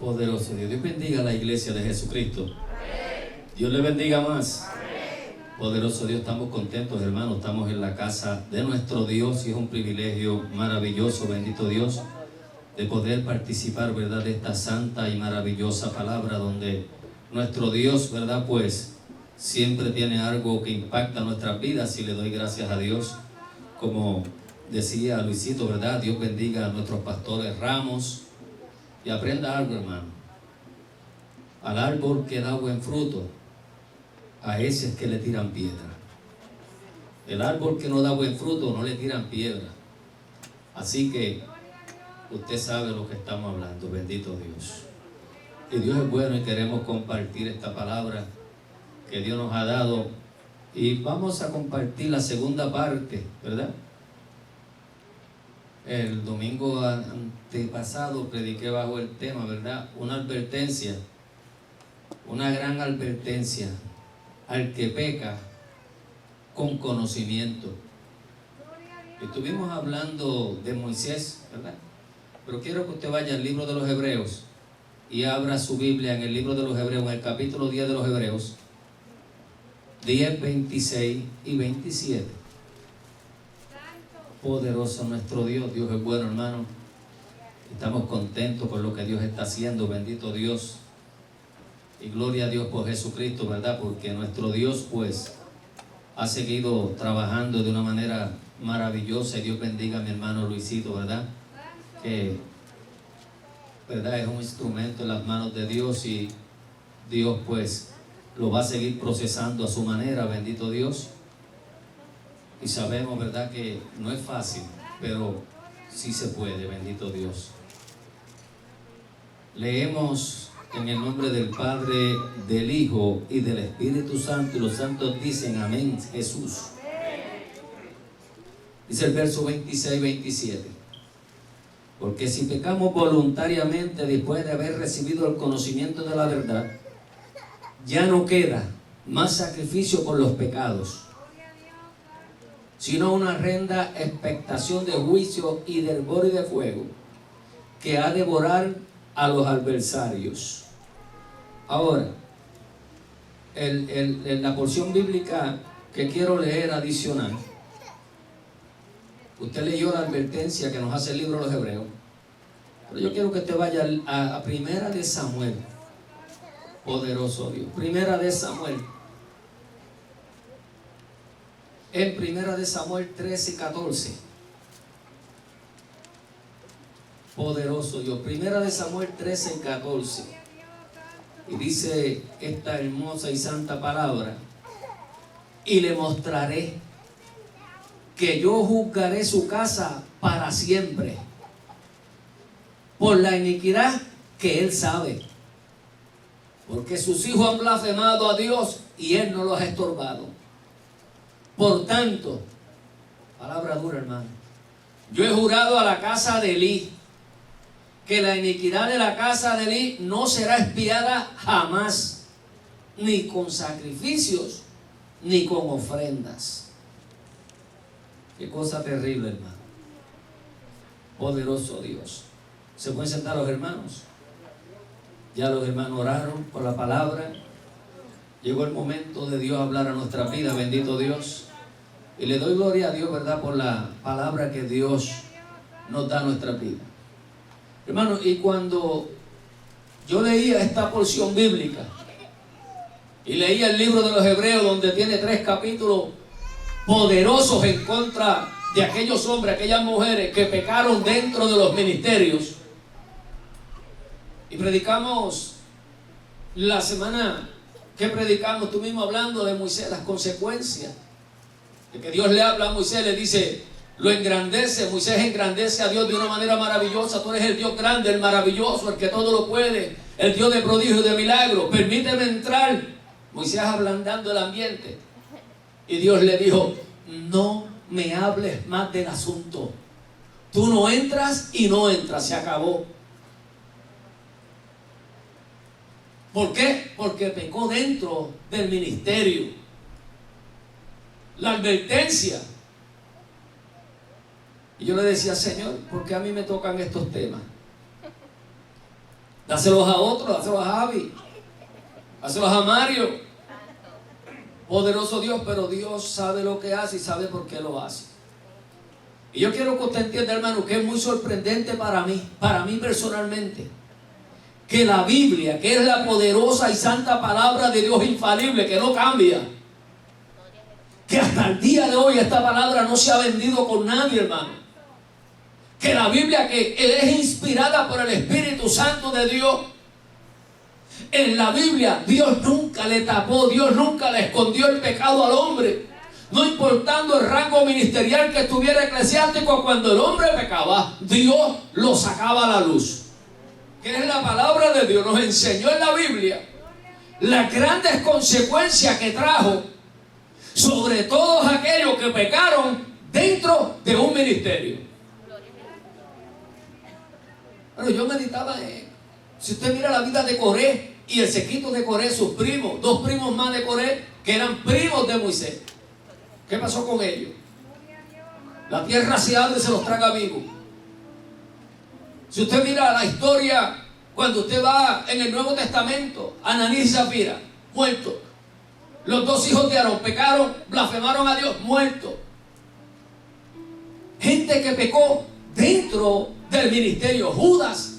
Poderoso Dios. Dios bendiga a la iglesia de Jesucristo. Amén. Dios le bendiga más. Amén. Poderoso Dios, estamos contentos, hermanos. Estamos en la casa de nuestro Dios y es un privilegio maravilloso, bendito Dios, de poder participar, ¿verdad?, de esta santa y maravillosa palabra donde nuestro Dios, ¿verdad?, pues siempre tiene algo que impacta nuestras vidas y le doy gracias a Dios. Como decía Luisito, ¿verdad?, Dios bendiga a nuestros pastores Ramos. Y aprenda algo, hermano. Al árbol que da buen fruto, a ese es que le tiran piedra. El árbol que no da buen fruto, no le tiran piedra. Así que usted sabe lo que estamos hablando, bendito Dios. Y Dios es bueno y queremos compartir esta palabra que Dios nos ha dado. Y vamos a compartir la segunda parte, ¿verdad? El domingo antepasado prediqué bajo el tema, ¿verdad? Una advertencia, una gran advertencia al que peca con conocimiento. Estuvimos hablando de Moisés, ¿verdad? Pero quiero que usted vaya al libro de los Hebreos y abra su Biblia en el libro de los Hebreos, en el capítulo 10 de los Hebreos, 10, 26 y 27. Poderoso nuestro Dios. Dios es bueno, hermano. Estamos contentos por lo que Dios está haciendo, bendito Dios. Y gloria a Dios por Jesucristo, ¿verdad? Porque nuestro Dios, pues, ha seguido trabajando de una manera maravillosa. Y Dios bendiga a mi hermano Luisito, ¿verdad? Que, ¿verdad?, es un instrumento en las manos de Dios y Dios, pues, lo va a seguir procesando a su manera, bendito Dios. Y sabemos, ¿verdad?, que no es fácil, pero sí se puede, bendito Dios. Leemos en el nombre del Padre, del Hijo y del Espíritu Santo, y los santos dicen amén, Jesús. Dice el verso 26 y 27. Porque si pecamos voluntariamente después de haber recibido el conocimiento de la verdad, ya no queda más sacrificio por los pecados, sino una horrenda expectación de juicio y de hervor y de fuego que ha de devorar a los adversarios. Ahora, la porción bíblica que quiero leer adicional, usted leyó la advertencia que nos hace el libro de los Hebreos, pero yo quiero que usted vaya a Primera de Samuel. Poderoso Dios. Primera de Samuel. En Primera de Samuel 13 y 14. Poderoso Dios. Primera de Samuel 13 y 14. Y dice esta hermosa y santa palabra: y le mostraré que yo juzgaré su casa para siempre por la iniquidad que él sabe, porque sus hijos han blasfemado a Dios y él no los ha estorbado. Por tanto, palabra dura, hermano, yo he jurado a la casa de Elí que la iniquidad de la casa de Elí no será expiada jamás, ni con sacrificios, ni con ofrendas. Qué cosa terrible, hermano. Poderoso Dios. ¿Se pueden sentar los hermanos? Ya los hermanos oraron por la palabra. Llegó el momento de Dios hablar a nuestra vida, bendito Dios. Y le doy gloria a Dios, ¿verdad?, por la palabra que Dios nos da a nuestra vida. Hermano, y cuando yo leía esta porción bíblica y leía el libro de los Hebreos, donde tiene 3 capítulos poderosos en contra de aquellos hombres, aquellas mujeres que pecaron dentro de los ministerios, y predicamos la semana que predicamos, estuvimos hablando de Moisés, las consecuencias de que Dios le habla a Moisés, le dice, lo engrandece. Moisés engrandece a Dios de una manera maravillosa. Tú eres el Dios grande, el maravilloso, el que todo lo puede, el Dios de prodigio y de milagro. Permíteme entrar. Moisés ablandando el ambiente. Y Dios le dijo, no me hables más del asunto. Tú no entras y no entras, se acabó. ¿Por qué? Porque pecó dentro del ministerio. La advertencia. Y yo le decía, Señor, ¿por qué a mí me tocan estos temas? Dáselos a otros, dáselos a Javi, dáselos a Mario. Poderoso Dios, pero Dios sabe lo que hace y sabe por qué lo hace. Y yo quiero que usted entienda, hermano, que es muy sorprendente para mí personalmente, que la Biblia, que es la poderosa y santa palabra de Dios infalible, que no cambia, que hasta el día de hoy esta palabra no se ha vendido con nadie, hermano. Que la Biblia, que es inspirada por el Espíritu Santo de Dios, en la Biblia Dios nunca le tapó, Dios nunca le escondió el pecado al hombre. No importando el rango ministerial que tuviera eclesiástico, cuando el hombre pecaba, Dios lo sacaba a la luz. Que es la palabra de Dios, nos enseñó en la Biblia las grandes consecuencias que trajo sobre todos aquellos que pecaron dentro de un ministerio. Bueno, yo meditaba si usted mira la vida de Coré y el séquito de Coré, sus primos, dos primos más de Coré, que eran primos de Moisés. ¿Qué pasó con ellos? La tierra se abre y se los traga vivos. Si usted mira la historia, cuando usted va en el Nuevo Testamento, Ananías y Zafira, muertos. Los dos hijos de Aarón pecaron, blasfemaron a Dios, muertos. Gente que pecó dentro del ministerio. Judas,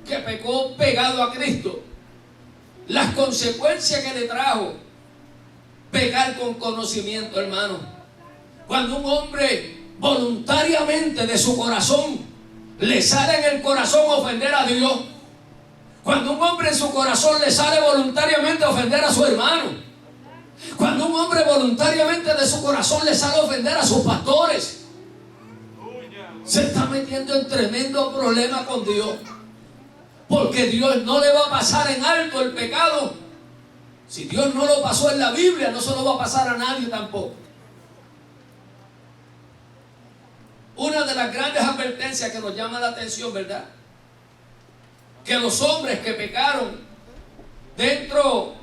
que pecó pegado a Cristo. Las consecuencias que le trajo pecar con conocimiento, hermano. Cuando un hombre voluntariamente de su corazón le sale en el corazón ofender a Dios. Cuando un hombre en su corazón le sale voluntariamente a ofender a su hermano. Cuando un hombre voluntariamente de su corazón le sale a ofender a sus pastores, se está metiendo en tremendo problema con Dios. Porque Dios no le va a pasar en alto el pecado. Si Dios no lo pasó en la Biblia, no se lo va a pasar a nadie tampoco. Una de las grandes advertencias que nos llama la atención, ¿verdad? Que los hombres que pecaron dentro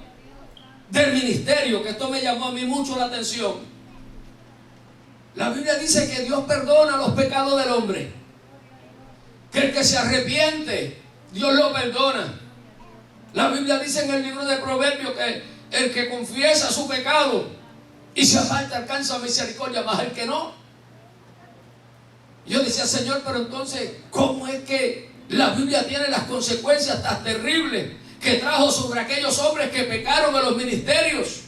del ministerio, que esto me llamó a mí mucho la atención. La Biblia dice que Dios perdona los pecados del hombre. Que el que se arrepiente, Dios lo perdona. La Biblia dice en el libro de Proverbios que el que confiesa su pecado y se aparta alcanza misericordia, más el que no. Yo decía, Señor, pero entonces, ¿cómo es que la Biblia tiene las consecuencias tan terribles que trajo sobre aquellos hombres que pecaron en los ministerios?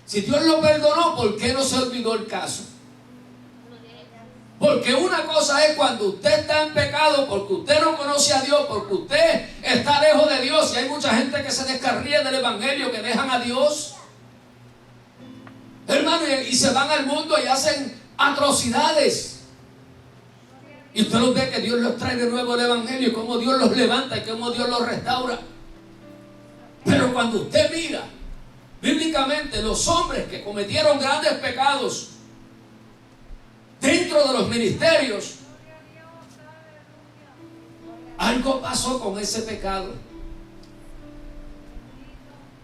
Si Dios lo perdonó, ¿por qué no se olvidó el caso? Porque una cosa es cuando usted está en pecado, porque usted no conoce a Dios, porque usted está lejos de Dios, y hay mucha gente que se descarría del evangelio, que dejan a Dios, hermano, y se van al mundo y hacen atrocidades. Y usted los ve que Dios los trae de nuevo al evangelio, y cómo Dios los levanta y cómo Dios los restaura. Pero cuando usted mira bíblicamente los hombres que cometieron grandes pecados dentro de los ministerios, algo pasó con ese pecado.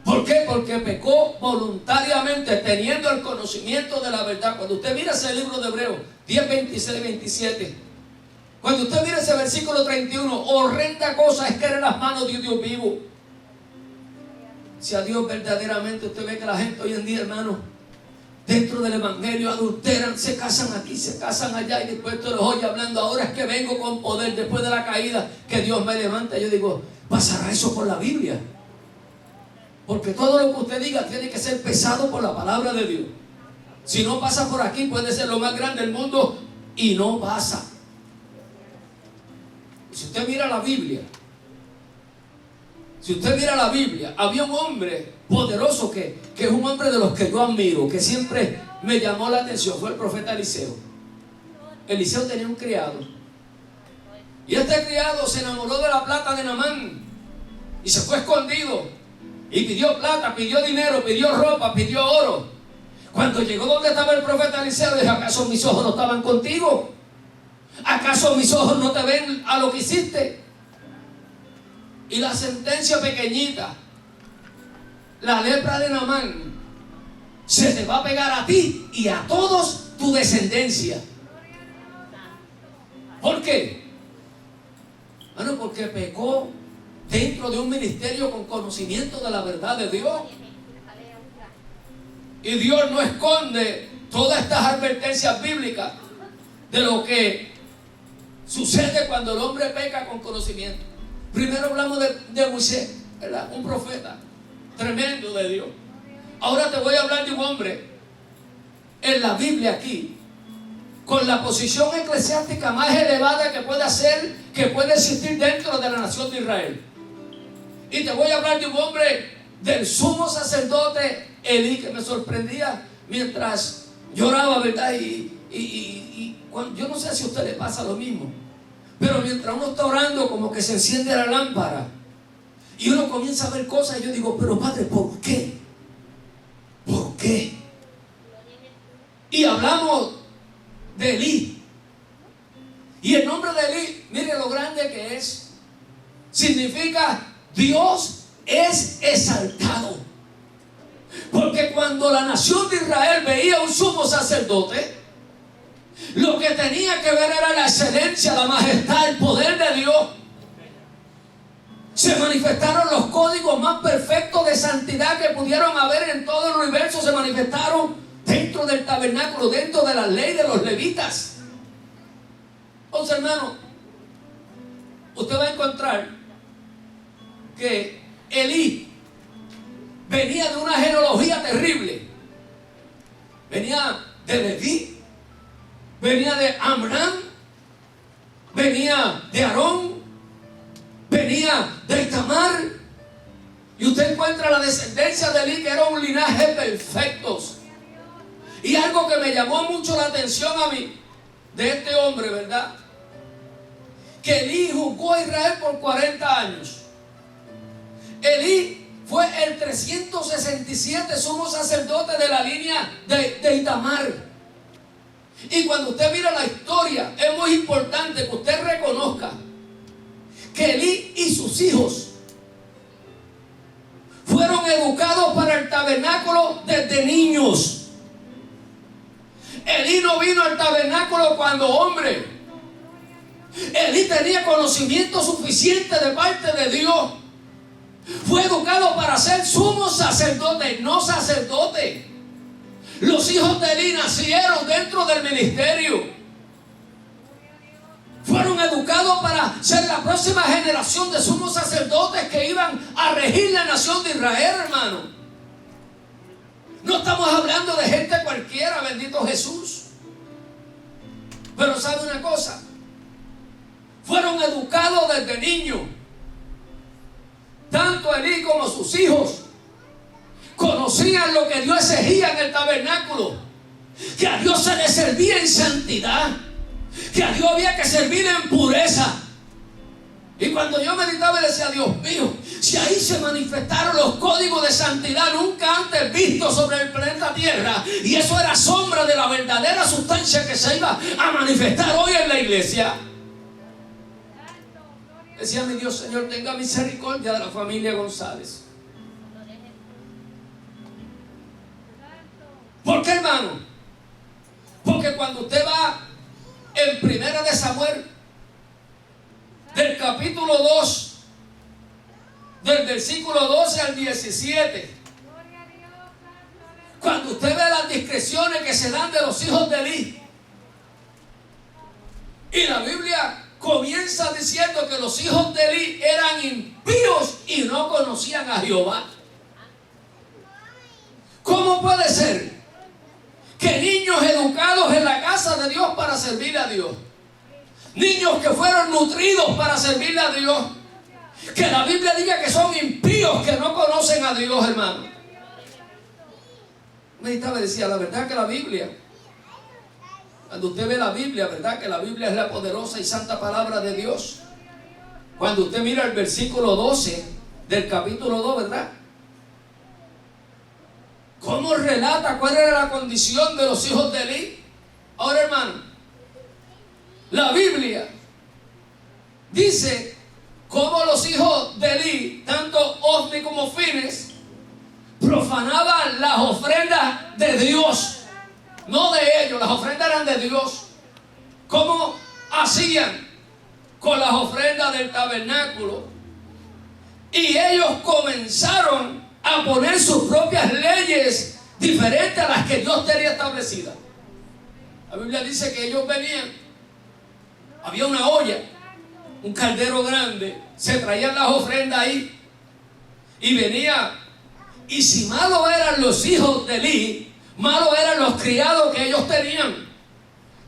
¿Por qué? Porque pecó voluntariamente, teniendo el conocimiento de la verdad. Cuando usted mira ese libro de Hebreos 10, 26, 27, cuando usted mira ese versículo 31, horrenda cosa es caer en las manos de un Dios vivo. Si a Dios verdaderamente usted ve que la gente hoy en día, hermano, dentro del evangelio adulteran, se casan aquí, se casan allá, y después usted los oye hablando, ahora es que vengo con poder, después de la caída, que Dios me levanta. Yo digo, ¿pasará eso por la Biblia? Porque todo lo que usted diga tiene que ser pesado por la palabra de Dios. Si no pasa por aquí, puede ser lo más grande del mundo y no pasa. Si usted mira la Biblia, había un hombre poderoso que es un hombre de los que yo admiro, que siempre me llamó la atención, fue el profeta Eliseo. Eliseo tenía un criado, y este criado se enamoró de la plata de Naamán y se fue escondido. Y pidió plata, pidió dinero, pidió ropa, pidió oro. Cuando llegó donde estaba el profeta Eliseo, dijo, ¿acaso mis ojos no estaban contigo? ¿Acaso mis ojos no te ven a lo que hiciste? Y la sentencia pequeñita, la lepra de Naamán, se te va a pegar a ti y a todos tu descendencia. ¿Por qué? Bueno, porque pecó dentro de un ministerio con conocimiento de la verdad de Dios. Y Dios no esconde todas estas advertencias bíblicas de lo que sucede cuando el hombre peca con conocimiento. Primero hablamos de Moisés, ¿verdad? Un profeta tremendo de Dios. Ahora te voy a hablar de un hombre en la Biblia aquí, con la posición eclesiástica más elevada que puede existir dentro de la nación de Israel. Y te voy a hablar de un hombre, del sumo sacerdote Elí, que me sorprendía mientras lloraba, ¿verdad? Yo no sé si a usted le pasa lo mismo, pero mientras uno está orando, como que se enciende la lámpara y uno comienza a ver cosas. Y yo digo, pero Padre, ¿por qué? ¿Por qué? Y hablamos de Elí. Y el nombre de Elí, mire lo grande que es. Significa Dios es exaltado. Porque cuando la nación de Israel veía un sumo sacerdote, lo que tenía que ver era la excelencia, la majestad, el poder de Dios. Se manifestaron los códigos más perfectos de santidad que pudieron haber en todo el universo. Se manifestaron dentro del tabernáculo, dentro de la ley de los levitas. Entonces, hermano, usted va a encontrar que Elí venía de una genealogía terrible. Venía de Leví, venía de Amram, venía de Aarón, venía de Itamar. Y usted encuentra la descendencia de Elí, que era un linaje perfecto. Y algo que me llamó mucho la atención a mí de este hombre, ¿verdad? Que Elí juzgó a Israel por 40 años. Elí fue el 367 sumo sacerdote de la línea de Itamar. Y cuando usted mira la historia, es muy importante que usted reconozca que Elí y sus hijos fueron educados para el tabernáculo desde niños. Elí no vino al tabernáculo cuando hombre. Elí tenía conocimiento suficiente de parte de Dios. Fue educado para ser sumo sacerdote, no sacerdote. Los hijos de Elí nacieron dentro del ministerio. Fueron educados para ser la próxima generación de sumos sacerdotes que iban a regir la nación de Israel, hermano. No estamos hablando de gente cualquiera, bendito Jesús. Pero ¿sabe una cosa? Fueron educados desde niños. Tanto Elí como sus hijos conocían lo que Dios exigía en el tabernáculo, que a Dios se le servía en santidad, que a Dios había que servir en pureza. Y cuando yo meditaba, decía, Dios mío, si ahí se manifestaron los códigos de santidad nunca antes vistos sobre el planeta Tierra, y eso era sombra de la verdadera sustancia que se iba a manifestar hoy en la iglesia. Decía mi Dios, Señor, tenga misericordia de la familia González. ¿Por qué, hermano? Porque cuando usted va en Primera de Samuel, del capítulo 2, del versículo 12 al 17, cuando usted ve las discreciones que se dan de los hijos de Elí, y la Biblia comienza diciendo que los hijos de Elí eran impíos y no conocían a Jehová. ¿Cómo puede ser que niños educados en la casa de Dios para servir a Dios, niños que fueron nutridos para servirle a Dios, que la Biblia diga que son impíos, que no conocen a Dios, hermano? Meditaba y decía, la verdad que la Biblia, cuando usted ve la Biblia, ¿verdad? Que la Biblia es la poderosa y santa palabra de Dios. Cuando usted mira el versículo 12 del capítulo 2, ¿verdad? ¿Cómo relata cuál era la condición de los hijos de Elí? Ahora, hermano, la Biblia dice cómo los hijos de Elí, tanto Ofni como Fines, profanaban las ofrendas de Dios. No de ellos, las ofrendas eran de Dios. ¿Cómo hacían con las ofrendas del tabernáculo? ellos comenzaron a poner sus propias leyes diferentes a las que Dios tenía establecidas. La Biblia dice que ellos venían, había una olla, un caldero grande, se traían las ofrendas ahí y venía, y si malos eran los hijos de Elí, malos eran los criados que ellos tenían,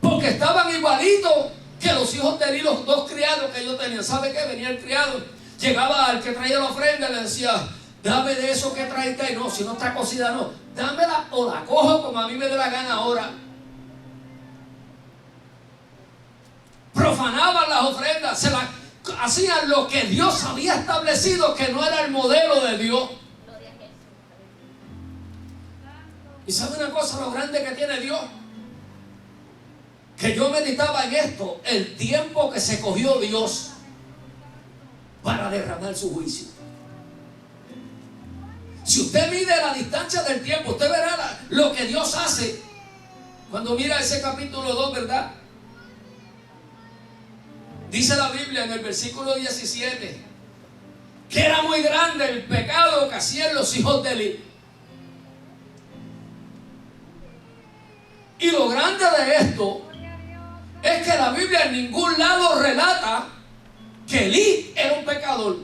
porque estaban igualitos que los hijos de Elí, los dos criados que ellos tenían. ¿Sabe qué? Venía el criado, llegaba al que traía la ofrenda y le decía: dame de eso que traiste. Y no, si no está cocida, no, dámela o la cojo como a mí me dé la gana ahora. Profanaban las ofrendas, hacían lo que Dios había establecido, que no era el modelo de Dios. Y sabe una cosa, lo grande que tiene Dios, que yo meditaba en esto, el tiempo que se cogió Dios para derramar su juicio. Si usted mide la distancia del tiempo, usted verá lo que Dios hace cuando mira ese capítulo 2, ¿verdad? Dice la Biblia en el versículo 17 que era muy grande el pecado que hacían los hijos de Elí. Y lo grande de esto es que la Biblia en ningún lado relata que Elí era un pecador.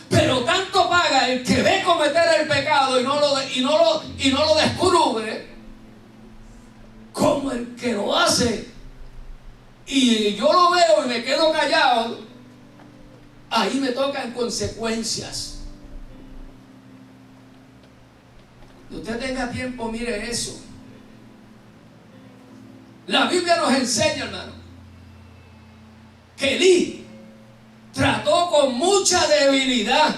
Pero tanto paga el que ve cometer el pecado y no lo descubre, como el que lo hace y yo lo veo y me quedo callado. Ahí me tocan consecuencias. Cuando usted tenga tiempo, mire eso. La Biblia nos enseña, hermano, que Elí trató con mucha debilidad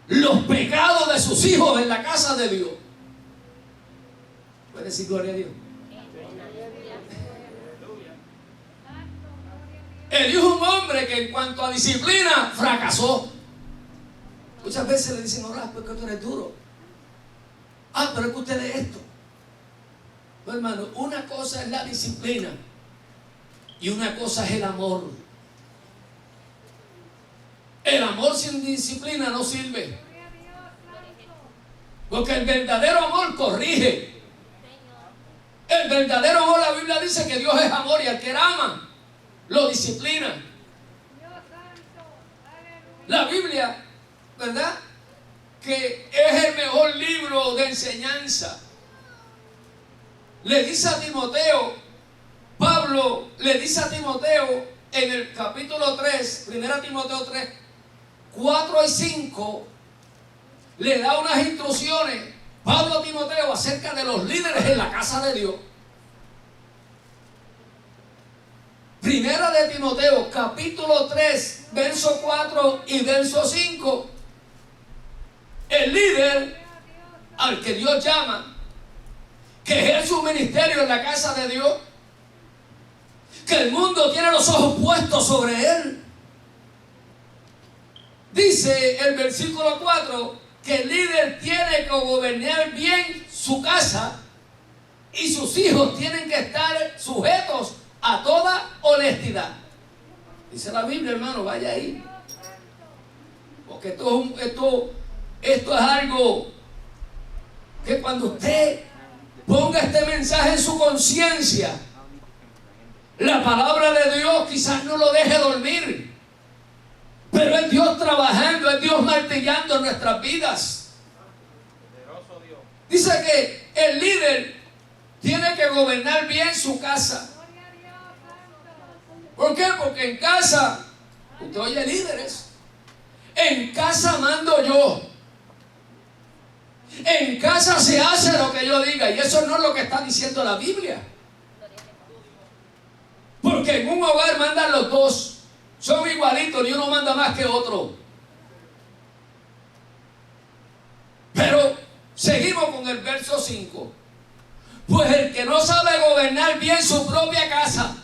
los pecados de sus hijos en la casa de Dios. ¿Puede decir gloria a Dios? Elí es un hombre que en cuanto a disciplina fracasó. Muchas veces le dicen: ahora, porque tú eres duro. Ah, pero es que usted es esto. No, hermano, una cosa es la disciplina y una cosa es el amor. El amor sin disciplina no sirve, porque el verdadero amor corrige. El verdadero amor, la Biblia dice que Dios es amor, y al que ama lo disciplina. La Biblia, ¿verdad?, que es el mejor libro de enseñanza. Le dice a Timoteo, Pablo le dice a Timoteo en el capítulo 3, 1 Timoteo 3, 4 y 5, le da unas instrucciones, Pablo a Timoteo, acerca de los líderes en la casa de Dios. Primera de Timoteo, capítulo 3, verso 4 y verso 5. El líder al que Dios llama, que ejerce un ministerio en la casa de Dios, que el mundo tiene los ojos puestos sobre él. Dice el versículo 4 que el líder tiene que gobernar bien su casa y sus hijos tienen que estar sujetos a toda honestidad. Dice la Biblia, hermano, vaya ahí, porque esto es algo que cuando usted ponga este mensaje en su conciencia, la palabra de Dios quizás no lo deje dormir, pero es Dios trabajando, es Dios martillando en nuestras vidas. Dice que el líder tiene que gobernar bien su casa. ¿Por qué? Porque en casa, usted oye líderes, en casa mando yo. En casa se hace lo que yo diga, y eso no es lo que está diciendo la Biblia. Porque en un hogar mandan los dos, son igualitos, ni uno manda más que otro. Pero seguimos con el verso 5. Pues el que no sabe gobernar bien su propia casa,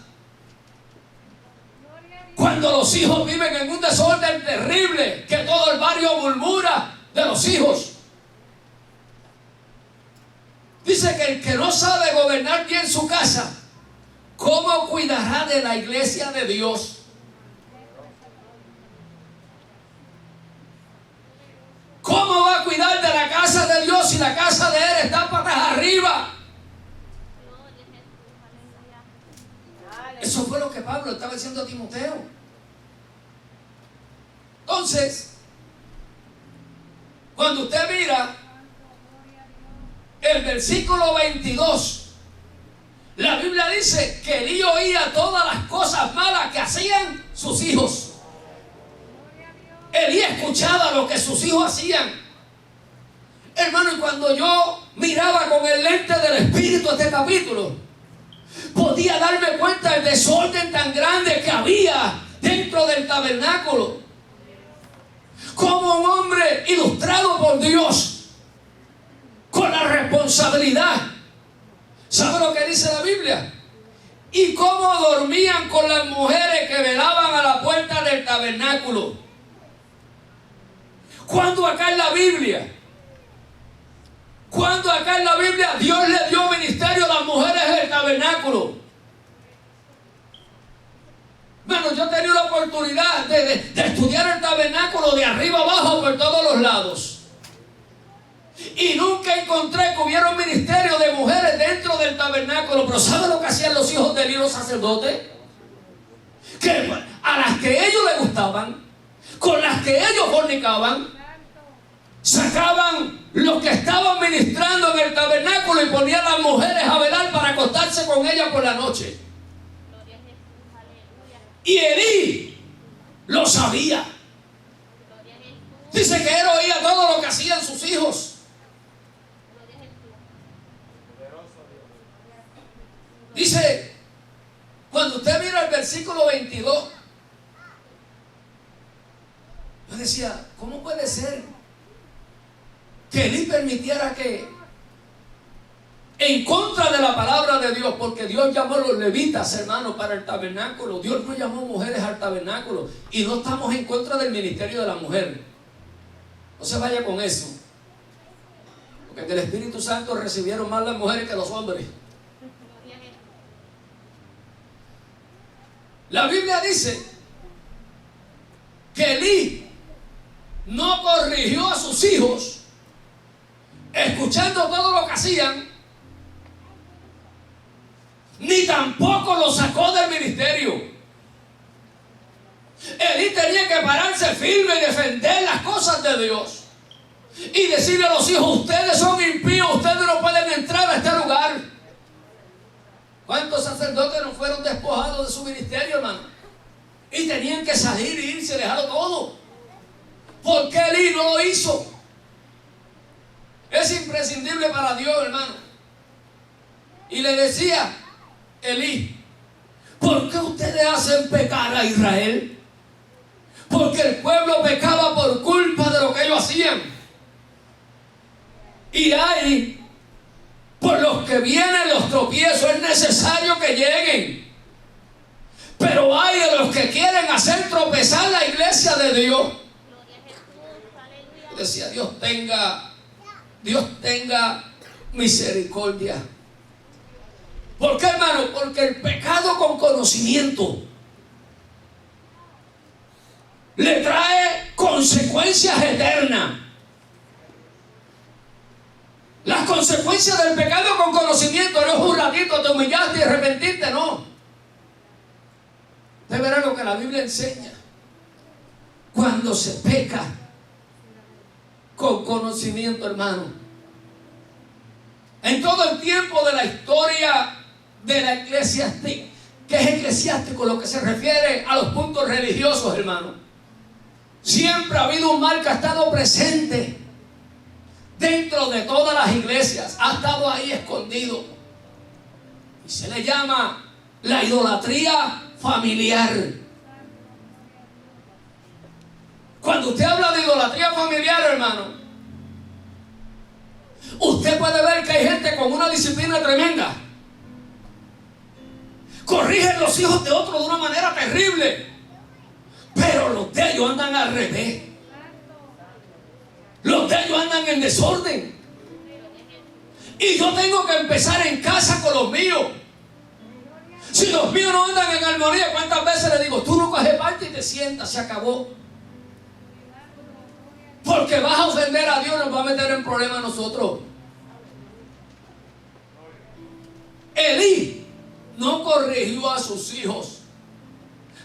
cuando los hijos viven en un desorden terrible, que todo el barrio murmura de los hijos, dice que el que no sabe gobernar bien su casa, ¿cómo cuidará de la iglesia de Dios? la casa de él está patas arriba. Eso fue lo que Pablo estaba diciendo a Timoteo. Entonces, cuando usted mira el versículo 22, la Biblia dice que Elí oía todas las cosas malas que hacían sus hijos. Elí escuchaba lo que sus hijos hacían. Hermano, y cuando yo miraba con el lente del Espíritu este capítulo, podía darme cuenta del desorden tan grande que había dentro del tabernáculo. Como un hombre ilustrado por Dios, con la responsabilidad. ¿Sabe lo que dice la Biblia? Y cómo dormían con las mujeres que velaban a la puerta del tabernáculo. Cuando acá en la Biblia Dios le dio ministerio a las mujeres del tabernáculo? Bueno, yo he tenido la oportunidad de estudiar el tabernáculo de arriba abajo por todos los lados. Y nunca encontré que hubiera un ministerio de mujeres dentro del tabernáculo. Pero ¿sabe lo que hacían los hijos de Elí, los sacerdotes? Que a las que ellos les gustaban, con las que ellos fornicaban, sacaban los que estaban ministrando en el tabernáculo y ponían a las mujeres a velar para acostarse con ellas por la noche. Y Elí lo sabía. Dice que él oía todo lo que hacían sus hijos. Dice, cuando usted mira el versículo 22, yo decía, ¿cómo puede ser que Elí permitiera que, en contra de la palabra de Dios, porque Dios llamó a los levitas, hermanos, para el tabernáculo? Dios no llamó mujeres al tabernáculo, y no estamos en contra del ministerio de la mujer. No se vaya con eso, porque del Espíritu Santo recibieron más las mujeres que los hombres. La Biblia dice que Elí no corrigió a sus hijos escuchando todo lo que hacían, ni tampoco lo sacó del ministerio. Elí tenía que pararse firme y defender las cosas de Dios y decirle a los hijos: ustedes son impíos, ustedes no pueden entrar a este lugar. ¿Cuántos sacerdotes no fueron despojados de su ministerio, hermano? Y tenían que salir e irse, dejarlo todo. ¿Por qué Elí no lo hizo? Es imprescindible para Dios, hermano. Y le decía Elí: ¿por qué ustedes hacen pecar a Israel? Porque el pueblo pecaba por culpa de lo que ellos hacían. Y hay por los que vienen los tropiezos, es necesario que lleguen. Pero hay de los que quieren hacer tropezar la iglesia de Dios. Yo decía, Dios tenga misericordia. ¿Por qué, hermano? Porque el pecado con conocimiento le trae consecuencias eternas. Las consecuencias del pecado con conocimiento no es un ratito, te humillaste y arrepentiste, no. Usted verá lo que la Biblia enseña. Cuando se peca con conocimiento, hermano. En todo el tiempo de la historia de la eclesiástica, que es eclesiástico, lo que se refiere a los puntos religiosos, hermano, siempre ha habido un mal que ha estado presente dentro de todas las iglesias, ha estado ahí escondido, y se le llama la idolatría familiar. Cuando usted habla de idolatría familiar, hermano, usted puede ver que hay gente con una disciplina tremenda, corrigen los hijos de otros de una manera terrible, pero los de ellos andan al revés. Los de ellos andan en desorden. Y yo tengo que empezar en casa con los míos. Si los míos no andan en armonía, ¿cuántas veces le digo: tú no coges parte y te sientas, se acabó? Porque vas a ofender a Dios, nos va a meter en problemas a nosotros. Elí no corrigió a sus hijos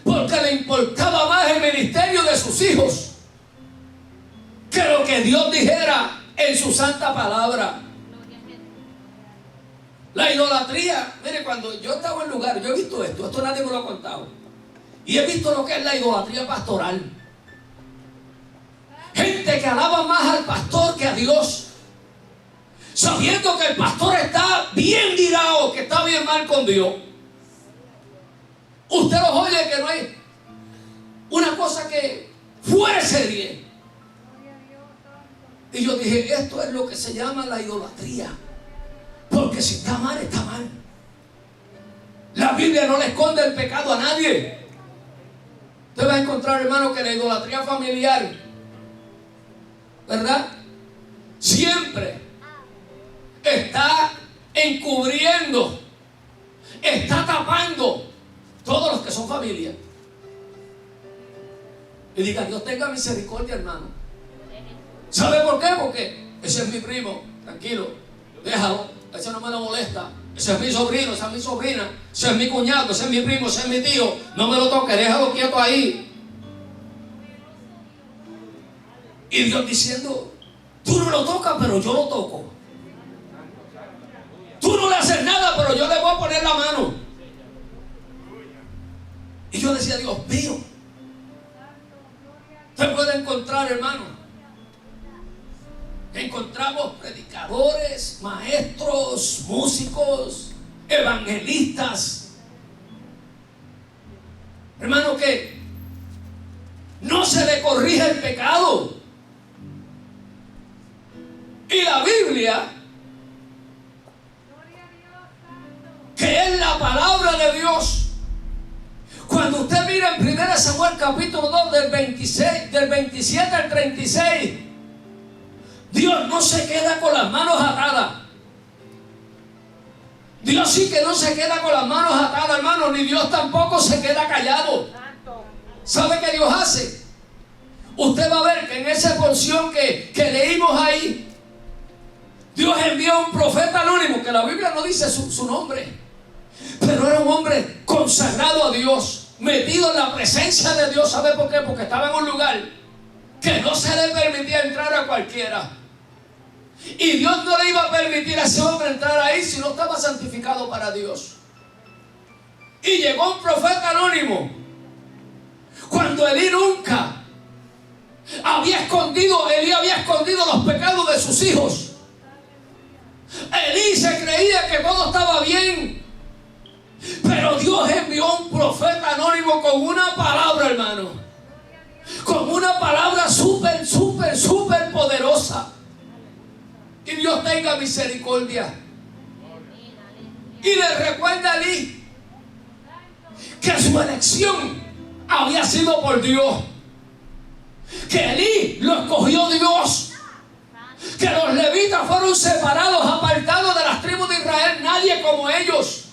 porque le importaba más el ministerio de sus hijos que lo que Dios dijera en su santa palabra. La idolatría, mire, cuando yo estaba en lugar, yo he visto esto nadie me lo ha contado, y he visto lo que es la idolatría pastoral. Gente que alaba más al pastor que a Dios, sabiendo que el pastor está bien virado, que está bien mal con Dios. Usted los oye que no hay una cosa que fuera serie. Y yo dije, esto es lo que se llama la idolatría. Porque si está mal, está mal. La Biblia no le esconde el pecado a nadie. Usted va a encontrar, hermano, que la idolatría familiar, ¿verdad?, siempre está encubriendo, está tapando todos los que son familia. Y diga, Dios tenga misericordia, hermano. ¿Sabe por qué? Porque ese es mi primo, tranquilo, déjalo, ese no me lo molesta. Ese es mi sobrino, esa es mi sobrina, ese es mi cuñado, ese es mi primo, ese es mi tío. No me lo toque, déjalo quieto ahí. Y Dios diciendo, tú no lo tocas, pero yo lo toco. Tú no le haces nada, pero yo le voy a poner la mano. Y yo decía, Dios mío, usted puede encontrar, hermano, encontramos predicadores, maestros, músicos, evangelistas, hermano, que no se le corrige el pecado. Y la Biblia, que es la palabra de Dios, cuando usted mira en 1 Samuel capítulo 2 del 27 al 36, Dios no se queda con las manos atadas. Dios sí que no se queda con las manos atadas, hermano, ni Dios tampoco se queda callado. ¿Sabe qué Dios hace? Usted va a ver que en esa porción que leímos ahí, Dios envió a un profeta anónimo, que la Biblia no dice su nombre, pero era un hombre consagrado a Dios, metido en la presencia de Dios. ¿Sabe por qué? Porque estaba en un lugar que no se le permitía entrar a cualquiera. Y Dios no le iba a permitir a ese hombre entrar ahí si no estaba santificado para Dios. Y llegó un profeta anónimo cuando Elí nunca había escondido los pecados de sus hijos. Elí se creía que todo estaba bien, pero Dios envió un profeta anónimo con una palabra, hermano, con una palabra súper poderosa. Y Dios tenga misericordia. Y le recuerda a Elí que su elección había sido por Dios, que Elí lo escogió Dios, que los levitas fueron separados, apartados de las tribus de Israel, nadie como ellos.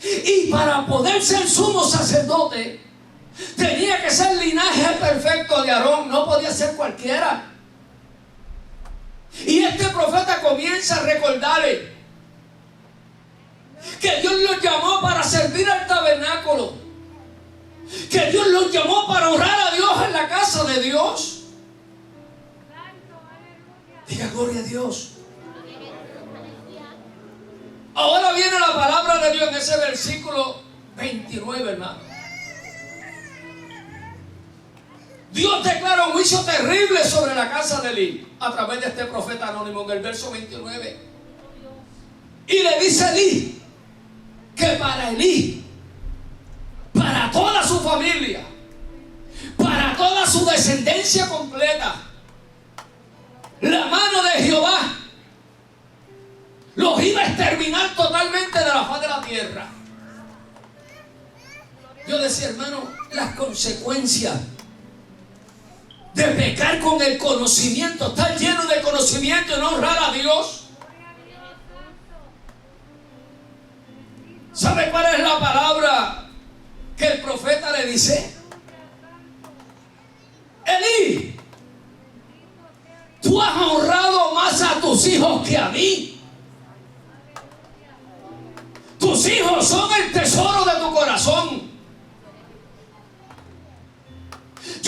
Y para poder ser sumo sacerdote tenía que ser linaje perfecto de Aarón, no podía ser cualquiera. Y este profeta comienza a recordarle que Dios los llamó para servir al tabernáculo, que Dios los llamó para honrar a Dios en la casa de Dios. Diga gloria a Dios. Ahora viene la palabra de Dios en ese versículo 29, hermano. Dios declara un juicio terrible sobre la casa de Elí a través de este profeta anónimo en el verso 29. Y le dice a Elí que para Elí, para toda su familia, para toda su descendencia completa, la mano de Jehová los iba a exterminar totalmente de la faz de la tierra. Yo decía, hermano, las consecuencias de pecar con el conocimiento, estar lleno de conocimiento y no honrar a Dios. ¿Sabe cuál es la palabra que el profeta le dice? Elí, tú has honrado más a tus hijos que a mí.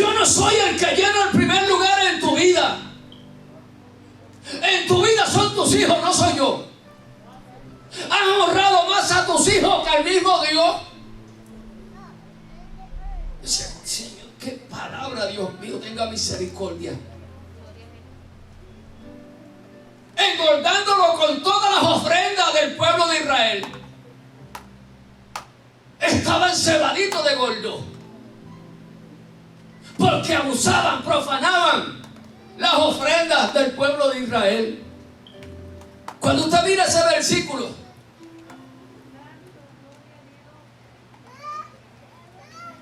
Yo no soy el que llena el primer lugar en tu vida. En tu vida son tus hijos, no soy yo. Has honrado más a tus hijos que al mismo Dios. Señor, qué palabra, Dios mío, tenga misericordia. Engordándolo con todas las ofrendas del pueblo de Israel. Estaban cebaditos de gordo, porque abusaban, profanaban las ofrendas del pueblo de Israel. Cuando usted mira ese versículo,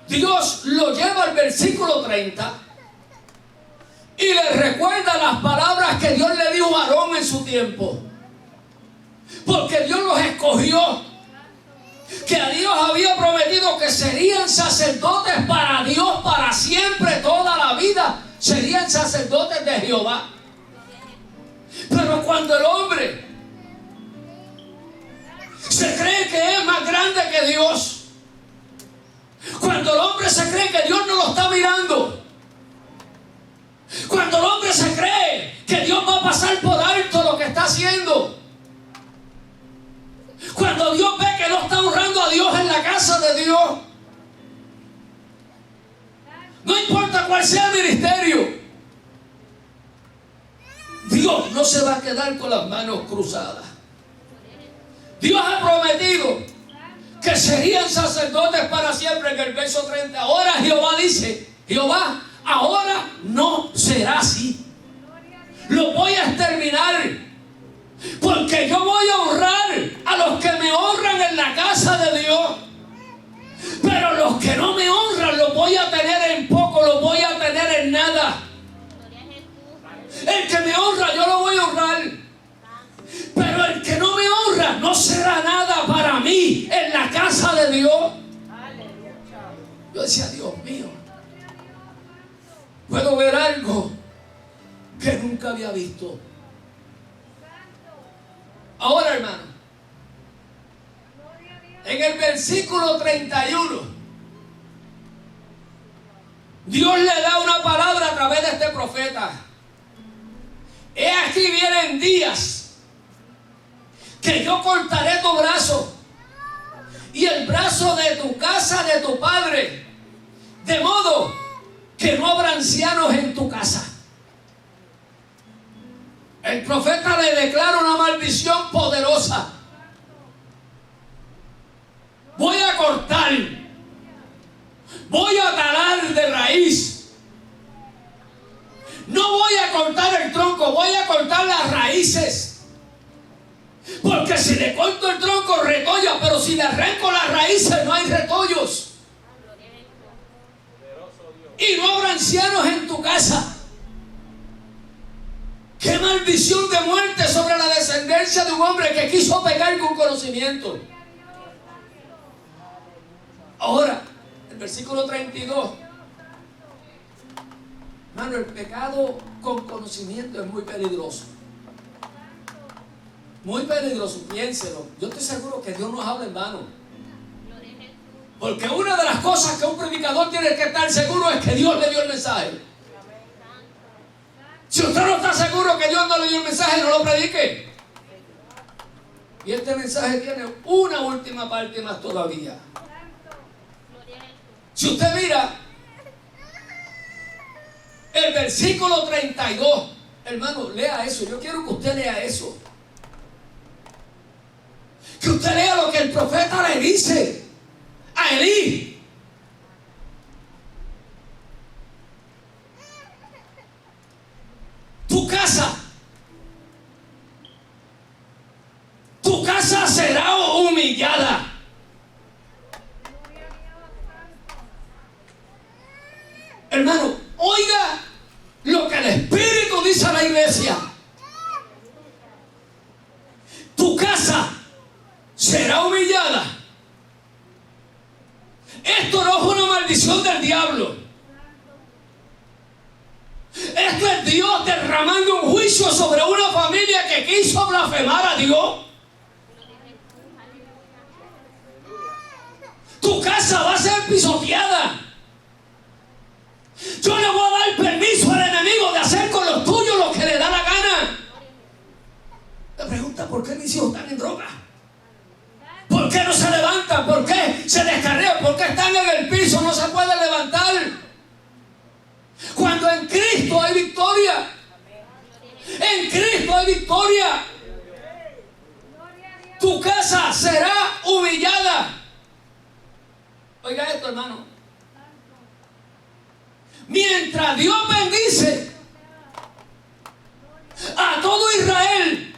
Dios lo lleva al versículo 30 y le recuerda las palabras que Dios le dijo a Aarón en su tiempo, porque Dios los escogió, que a Dios había prometido que serían sacerdotes para Dios para siempre, toda la vida serían sacerdotes de Jehová. Pero cuando el hombre se cree que es más grande que Dios, cuando el hombre se cree que Dios no lo está mirando, cuando el hombre se cree que Dios va a pasar por alto lo que está haciendo, cuando Dios ve que no está honrando a Dios en la casa de Dios, no importa cuál sea el ministerio, Dios no se va a quedar con las manos cruzadas. Dios ha prometido que serían sacerdotes para siempre. En el verso 30, ahora Jehová dice, Jehová, ahora no será así. Lo voy a exterminar, porque yo voy a honrar a los que me honran en la casa de Dios. Pero los que no me honran los voy a tener en poco, los voy a tener en nada. El que me honra yo lo voy a honrar, pero el que no me honra no será nada para mí en la casa de Dios. Yo decía, Dios mío, puedo ver algo que nunca había visto. Ahora, hermano, en el versículo 31, Dios le da una palabra a través de este profeta. He aquí vienen días que yo cortaré tu brazo y el brazo de tu casa, de tu padre, de modo que no habrá ancianos en tu casa. El profeta le declara una maldición poderosa. Voy a cortar, voy a talar de raíz. No voy a cortar el tronco, voy a cortar las raíces. Porque si le corto el tronco retolla, pero si le arranco las raíces no hay retollos. Y no habrá ancianos en tu casa. ¡Qué maldición de muerte sobre la descendencia de un hombre que quiso pecar con conocimiento! Ahora, el versículo 32. Hermano, el pecado con conocimiento es muy peligroso. Muy peligroso, piénselo. Yo estoy seguro que Dios nos habla en vano. Porque una de las cosas que un predicador tiene que estar seguro es que Dios le dio el mensaje. Si usted no está seguro que Dios no le dio el mensaje, no lo predique. Y este mensaje tiene una última parte más todavía. Si usted mira el versículo 32, hermano, lea eso. Yo quiero que usted lea eso. Que usted lea lo que el profeta le dice a Elí. Tu casa será humillada. Hermano, oiga lo que el Espíritu dice a la iglesia. Tu casa será humillada. Esto no es una maldición del diablo. Esto es Dios derramando un juicio sobre una familia que quiso blasfemar a Dios. Tu casa va a ser pisoteada. Yo ¿Por qué están en el piso? No se pueden levantar. Cuando en Cristo hay victoria. En Cristo hay victoria. Tu casa será humillada. Oiga esto, hermano. Mientras Dios bendice a todo Israel,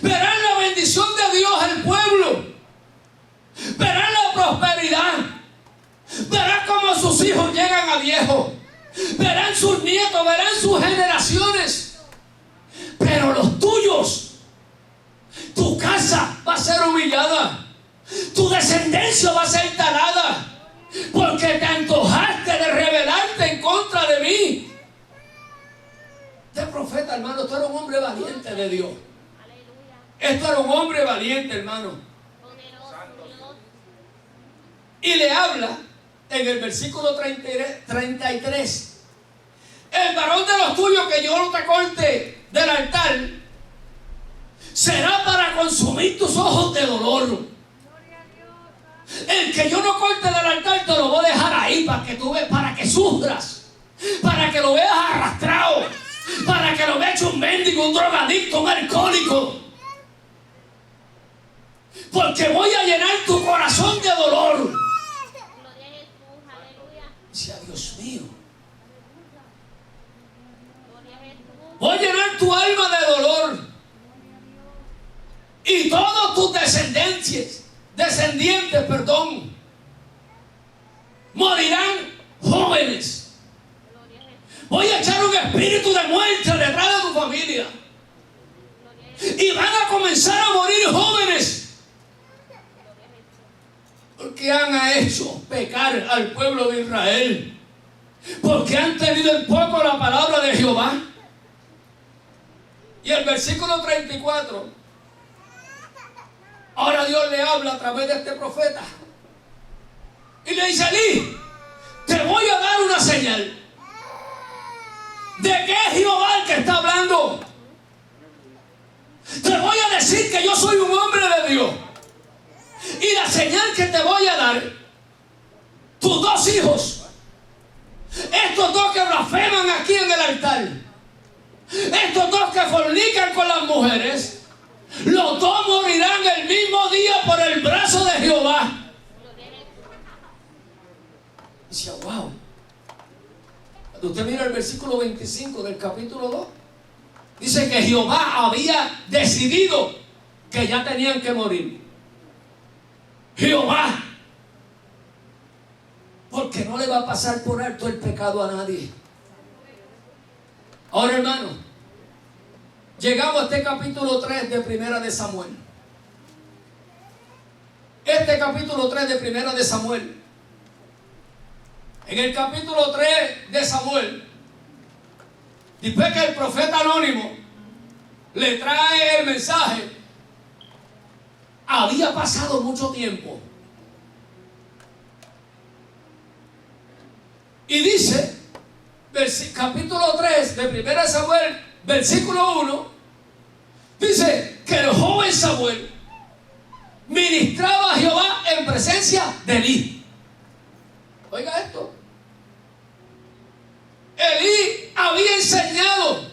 verán la bendición de Dios el pueblo, verán la prosperidad, verán cómo sus hijos llegan a viejos, verán sus nietos, verán sus generaciones. Pero los tuyos, tu casa va a ser humillada, tu descendencia va a ser talada, porque te antojaste de rebelarte en contra de mí. Este profeta, hermano, esto era un hombre valiente de Dios. Esto era un hombre valiente, hermano. Y le habla en el versículo 33. El varón de los tuyos que yo no te corte del altar será para consumir tus ojos de dolor. El que yo no corte del altar te lo voy a dejar ahí para que tú veas, para que sufras, para que lo veas arrastrado, para que lo veas hecho un mendigo, un drogadicto, un alcohólico. Porque voy a llenar tu corazón de dolor. Dice, Dios mío, voy a llenar tu alma de dolor. Y todos tus descendientes, morirán jóvenes. Voy a echar un espíritu de muerte detrás de tu familia. Y van a comenzar a morir jóvenes. Porque han hecho pecar al pueblo de Israel. Porque han tenido en poco la palabra de Jehová. Y el versículo 34. Ahora Dios le habla a través de este profeta. Y le dice, Elí, te voy a dar una señal. ¿De qué es Jehová el que está hablando? Te voy a decir que yo soy un hombre de Dios. Y la señal que te voy a dar, tus dos hijos, estos dos que blasfeman aquí en el altar, estos dos que fornican con las mujeres, los dos morirán el mismo día por el brazo de Jehová. Y decía, wow. Cuando usted mira el versículo 25 del capítulo 2, dice que Jehová había decidido que ya tenían que morir. Jehová. Porque no le va a pasar por alto el pecado a nadie. Ahora, hermano, llegamos a este capítulo 3 de Primera de Samuel. Este capítulo 3 de Primera de Samuel. En el capítulo 3 de Samuel, después que el profeta anónimo le trae el mensaje, había pasado mucho tiempo. Y dice, capítulo 3 de Primera de Samuel, versículo 1, dice que el joven Samuel ministraba a Jehová en presencia de Elí. Oiga esto. Elí había enseñado,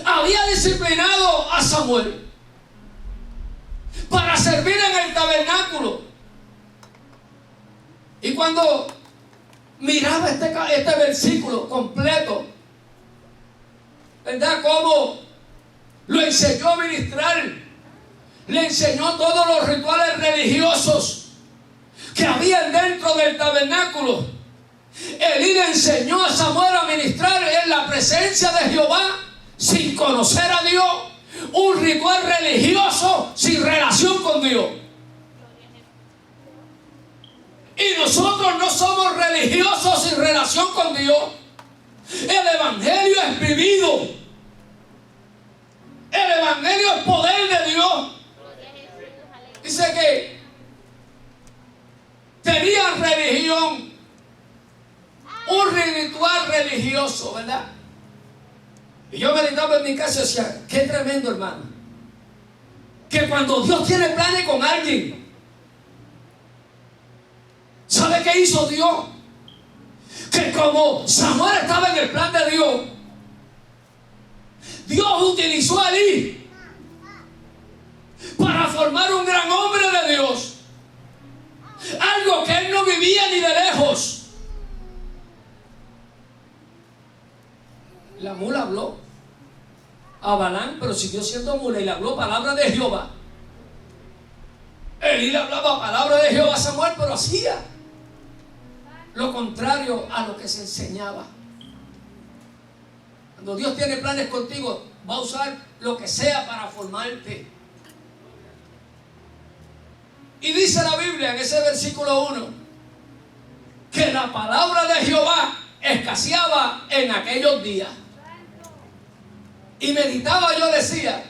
había disciplinado a Samuel para servir en el tabernáculo. Y cuando miraba este versículo completo, ¿verdad? Cómo lo enseñó a ministrar, le enseñó todos los rituales religiosos que habían dentro del tabernáculo. Elí le enseñó a Samuel a ministrar en la presencia de Jehová sin conocer a Dios, un ritual religioso sin relación con Dios. Y nosotros no somos religiosos sin relación con Dios. El evangelio es vivido. El evangelio es poder de Dios. Dice que tenían religión, un ritual religioso, ¿verdad? Y yo meditaba en mi casa y decía, qué tremendo, hermano, que cuando Dios tiene planes con alguien, ¿Sabe qué hizo Dios? Que como Samuel estaba en el plan de Dios, Dios utilizó a Elí para formar un gran hombre de Dios. Algo que él no vivía ni de lejos. La mula habló a Balán, pero siguió siendo mula y le habló palabra de Jehová. Elí le hablaba palabra de Jehová a Samuel, pero hacía lo contrario a lo que se enseñaba. Cuando Dios tiene planes contigo, va a usar lo que sea para formarte. Y dice la Biblia en ese versículo 1 que la palabra de Jehová escaseaba en aquellos días. Y meditaba, yo decía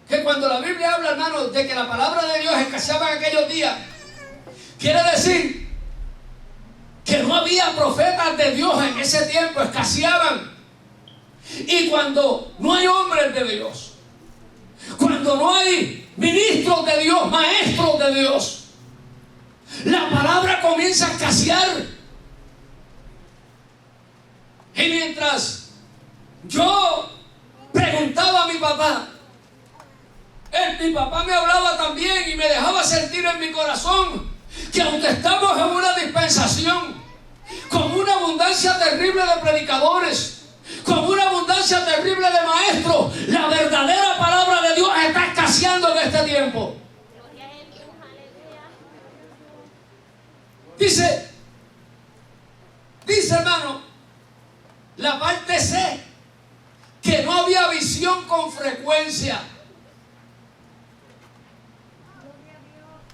que cuando la Biblia habla, hermano, de que la palabra de Dios escaseaba en aquellos días, quiere decir que no había profetas de Dios en ese tiempo, escaseaban. Y cuando no hay hombres de Dios, cuando no hay ministros de Dios, maestros de Dios, la palabra comienza a escasear. Y mientras yo preguntaba a mi papá me hablaba también y me dejaba sentir en mi corazón que aunque estamos en una dispensación con una abundancia terrible de predicadores, con una abundancia terrible de maestros, la verdadera palabra de Dios está escaseando en este tiempo. Dice hermano, la parte C, que no había visión con frecuencia.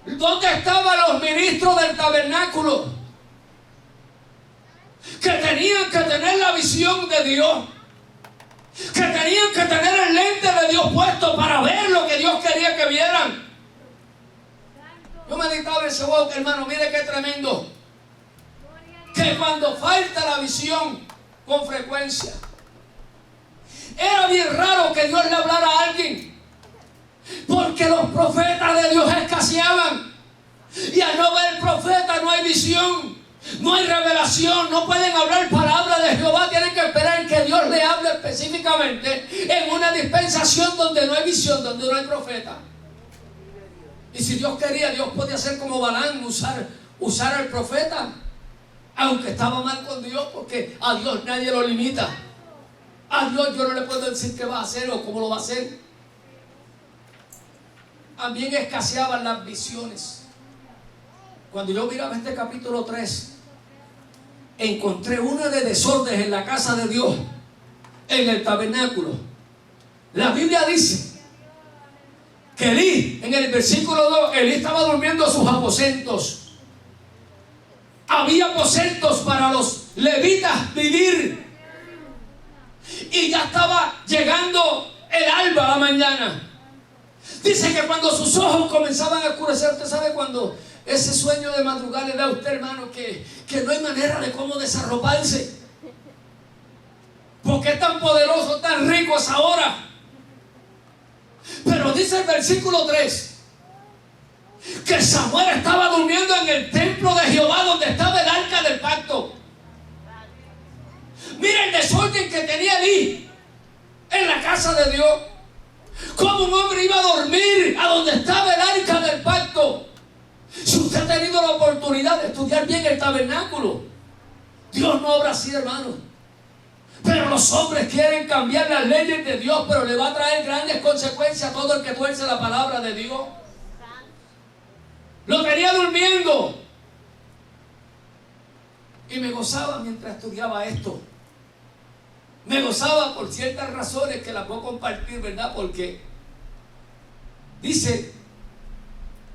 ¿Dónde estaban los ministros del tabernáculo? Que tenían que tener la visión de Dios, que tenían que tener el lente de Dios puesto para ver lo que Dios quería que vieran. Yo meditaba en ese walk, hermano, mire qué tremendo, que cuando falta la visión con frecuencia, era bien raro que Dios le hablara a alguien, porque los profetas de Dios escaseaban. Y al no ver profeta no hay visión, no hay revelación, no pueden hablar palabra de Jehová. Tienen que esperar que Dios le hable específicamente en una dispensación donde no hay visión, donde no hay profeta. Y si Dios quería, Dios podía hacer como Balán, usar al profeta, aunque estaba mal con Dios, porque a Dios nadie lo limita. A Dios yo no le puedo decir qué va a hacer o cómo lo va a hacer. También escaseaban las visiones. Cuando yo miraba este capítulo 3, encontré una de desórdenes en la casa de Dios, en el tabernáculo. La Biblia dice que Elí, en el versículo 2, Elí estaba durmiendo en sus aposentos. Había aposentos para los levitas vivir. Y ya estaba llegando el alba a la mañana. Dice que cuando sus ojos comenzaban a oscurecer, usted sabe cuando ese sueño de madrugada le da a usted, hermano, que no hay manera de cómo desarroparse, porque es tan poderoso, tan rico esa hora. Pero dice el versículo 3 que Samuel estaba durmiendo en el templo de Jehová, donde estaba el arca del pacto. Mira el desorden que tenía Elí en la casa de Dios. Cómo un hombre iba a dormir a donde estaba el arca del pacto. Si usted ha tenido la oportunidad de estudiar bien el tabernáculo, Dios no obra así, hermano. Pero los hombres quieren cambiar las leyes de Dios, pero le va a traer grandes consecuencias a todo el que tuerce la palabra de Dios. Lo tenía durmiendo. Y me gozaba mientras estudiaba esto. Me gozaba por ciertas razones que las puedo compartir, ¿verdad? Porque dice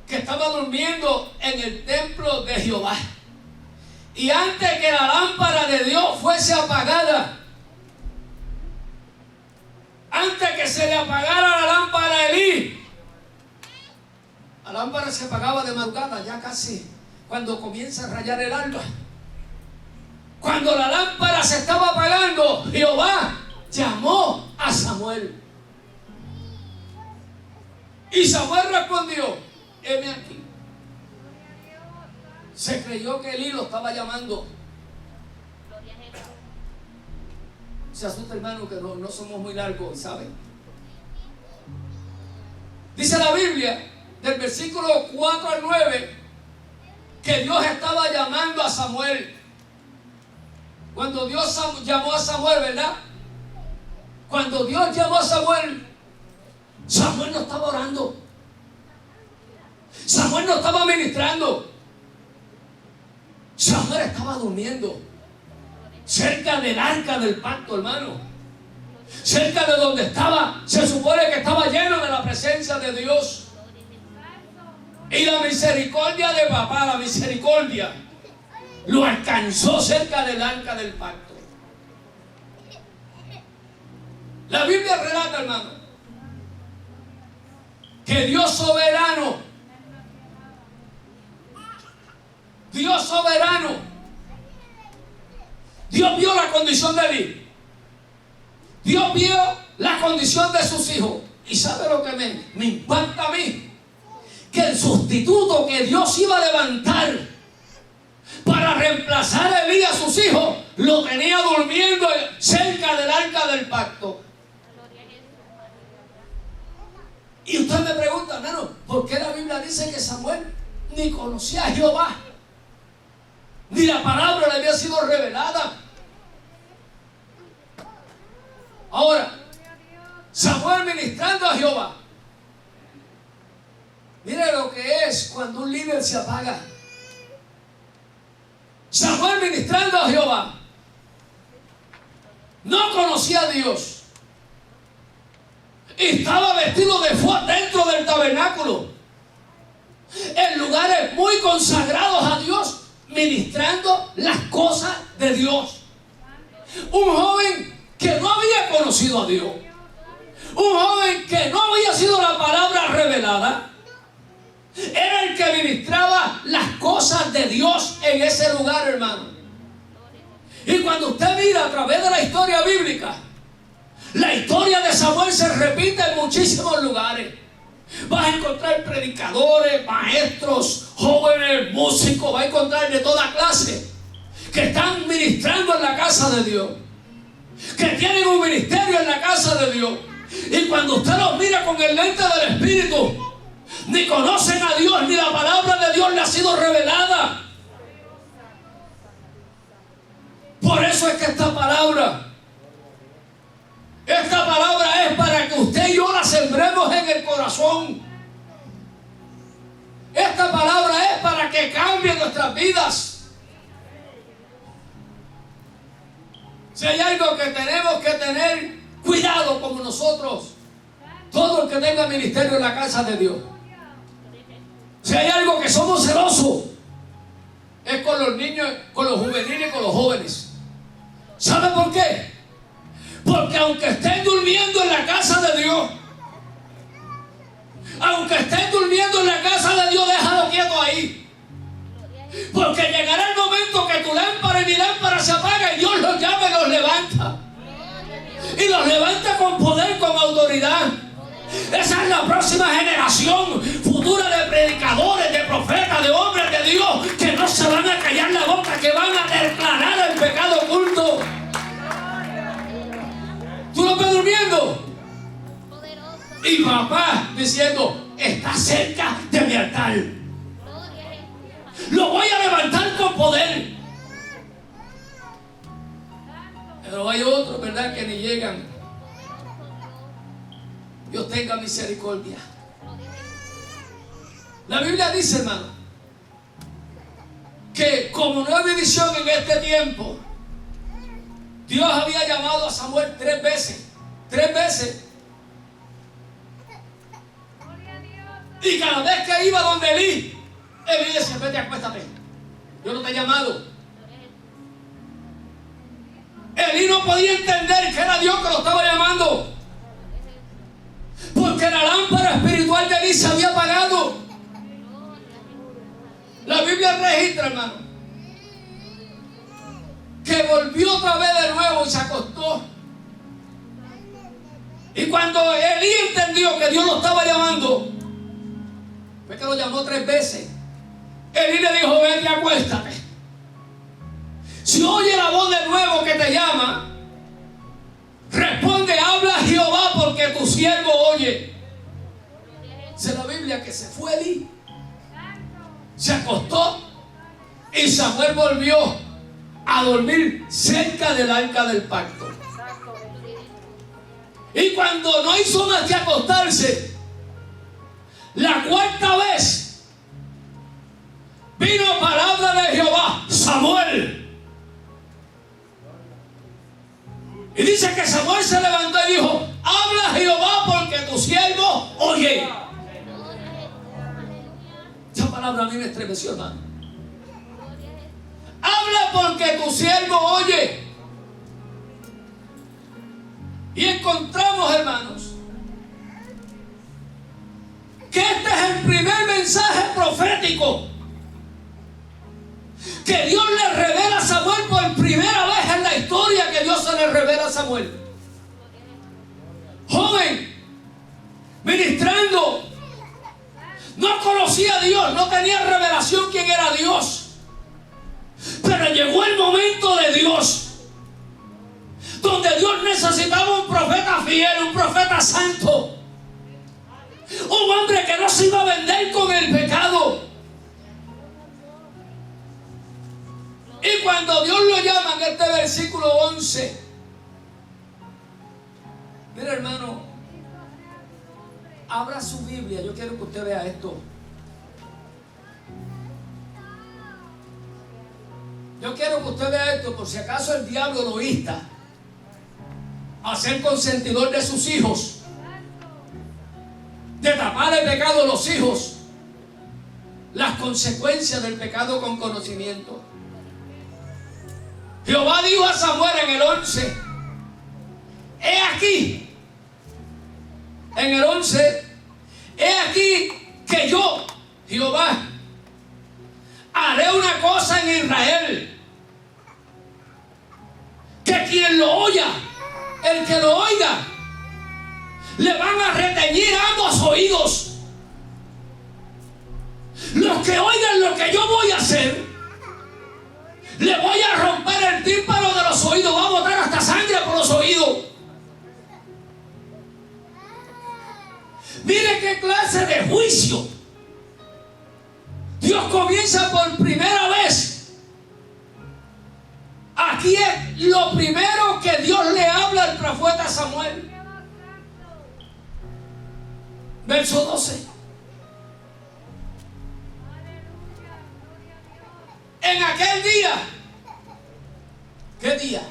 que estaba durmiendo en el templo de Jehová. Y antes que la lámpara de Dios fuese apagada, antes que se le apagara la lámpara a Elí, la lámpara se apagaba de madrugada, ya casi cuando comienza a rayar el alba. Cuando la lámpara se estaba apagando, Jehová llamó a Samuel. Y Samuel respondió: heme aquí. Se creyó que Elí lo estaba llamando. Se asusta, hermano, que no somos muy largos, ¿saben? Dice la Biblia, del versículo 4 al 9, que Dios estaba llamando a Samuel. Cuando Dios llamó a Samuel, ¿verdad? Cuando Dios llamó a Samuel, Samuel no estaba orando. Samuel no estaba ministrando. Samuel estaba durmiendo cerca del arca del pacto, hermano. Cerca de donde estaba, se supone que estaba lleno de la presencia de Dios. Y la misericordia de papá, la misericordia, lo alcanzó cerca del arca del pacto. La Biblia relata, hermano, que Dios soberano, Dios vio la condición de Elí. Dios vio la condición de sus hijos. ¿Y sabe lo que me impacta a mí? Que el sustituto que Dios iba a levantar para reemplazar a Elí, a sus hijos, lo tenía durmiendo cerca del arca del pacto. Y usted me pregunta, hermano, ¿por qué la Biblia dice que Samuel ni conocía a Jehová? Ni la palabra le había sido revelada. Ahora, Samuel ministrando a Jehová. Mire lo que es cuando un líder se apaga. Samuel ministrando a Jehová. No conocía a Dios. Estaba vestido de fuego dentro del tabernáculo, en lugares muy consagrados a Dios, ministrando las cosas de Dios. Un joven que no había conocido a Dios, un joven que no había sido la palabra revelada, era el que ministraba las cosas de Dios en ese lugar, hermano. Y cuando usted mira a través de la historia bíblica, la historia de Samuel se repite en muchísimos lugares. Vas a encontrar predicadores, maestros, jóvenes, músicos, vas a encontrar de toda clase que están ministrando en la casa de Dios, que tienen un ministerio en la casa de Dios. Y cuando usted los mira con el lente del Espíritu, ni conocen a Dios, ni la palabra de Dios le ha sido revelada. Por eso es que esta palabra es para que usted y yo la sembremos en el corazón. Esta palabra es para que cambie nuestras vidas. Si hay algo que tenemos que tener cuidado como nosotros, todo el que tenga ministerio en la casa de Dios, si hay algo que somos celosos, es con los niños, con los juveniles y con los jóvenes. ¿Sabe por qué? Porque aunque estén durmiendo en la casa de Dios, aunque estén durmiendo en la casa de Dios, déjalo quieto ahí. Porque llegará el momento que tu lámpara y mi lámpara se apaga y Dios los llama y los levanta. Y los levanta con poder, con autoridad. Esa es la próxima generación futura de predicadores, de profetas, de hombres de Dios, que no se van a callar la boca, que van a declarar el pecado oculto. ¿Tú lo ves durmiendo? Y papá diciendo, está cerca de mi altar. Lo voy a levantar con poder. Pero hay otros, ¿verdad?, que ni llegan. Dios tenga misericordia. La Biblia dice, hermano, que como no hay división en este tiempo, Dios había llamado a Samuel 3 veces. 3 veces. Y cada vez que iba donde Elí decía, vete, acuéstate. Yo no te he llamado. Elí no podía entender que era Dios que lo estaba llamando, porque la lámpara espiritual de Elí se había apagado. La Biblia registra, hermano, que volvió otra vez de nuevo y se acostó. Y cuando Elí entendió que Dios lo estaba llamando, fue que lo llamó 3 veces. Elí le dijo: vete y acuéstate. Si oye la voz de nuevo que te llama, responde: habla Jehová, porque tu siervo oye. Dice la Biblia que se fue Elí, se acostó, y Samuel volvió a dormir cerca del arca del pacto. Y cuando no hizo más que acostarse, la cuarta vez vino palabra de Jehová: Samuel. Y dice que Samuel se levantó y dijo: habla Jehová, porque tu siervo oye. Esa palabra a mí me estremeció, hermano. Habla porque tu siervo oye. Y encontramos, hermanos, que este es el primer mensaje profético que Dios le revela a Samuel por primera vez en la historia, que Dios se le revela a Samuel. Joven, ministrando, no conocía a Dios, no tenía revelación quién era Dios. Pero llegó el momento de Dios, donde Dios necesitaba un profeta fiel, un profeta santo, un hombre que no se iba a vender con el pecado. Y cuando Dios lo llama en este versículo 11, mira, hermano, abra su Biblia, yo quiero que usted vea esto. Yo quiero que usted vea esto, por si acaso el diablo lo insta a ser consentidor de sus hijos, de tapar el pecado de los hijos, las consecuencias del pecado con conocimiento. Jehová dijo a Samuel en el 11, he aquí, en el 11, he aquí que yo, Jehová, haré una cosa en Israel, que quien lo oya, el que lo oiga, le van a reteñir ambos oídos. Los que oigan lo que yo voy a hacer, le voy a romper el tímpano de los oídos, va a botar hasta sangre por los oídos. Mire qué clase de juicio. Dios comienza por primera vez. Aquí es lo primero que Dios le habla al profeta Samuel. Verso 12. En aquel día, ¿qué día?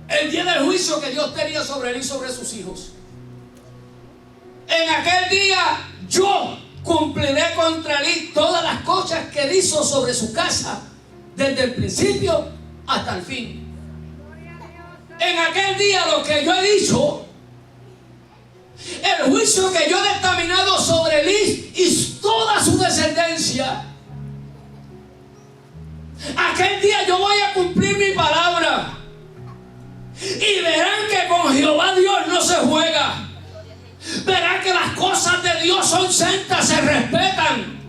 El día del juicio que Dios tenía sobre él y sobre sus hijos. En aquel día yo cumpliré contra él todas las cosas que él hizo sobre su casa, desde el principio hasta el fin. En aquel día lo que yo he dicho, el juicio que yo he determinado sobre él y toda su descendencia, aquel día yo voy a cumplir mi palabra. Y verán que con Jehová Dios no se juega. Verán que las cosas de Dios son santas, se respetan.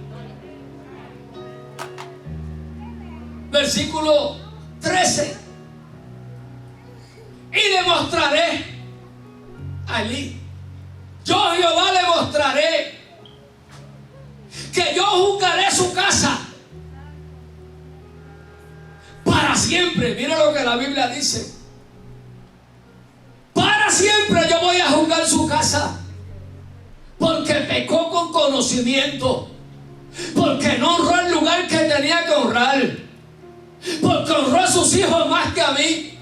Versículo 13. Y demostraré a Elí, yo Jehová le mostraré que yo juzgaré su casa para siempre. Mira lo que la Biblia dice. Para siempre yo voy a juzgar su casa, porque pecó con conocimiento, porque no honró el lugar que tenía que honrar, porque honró a sus hijos más que a mí.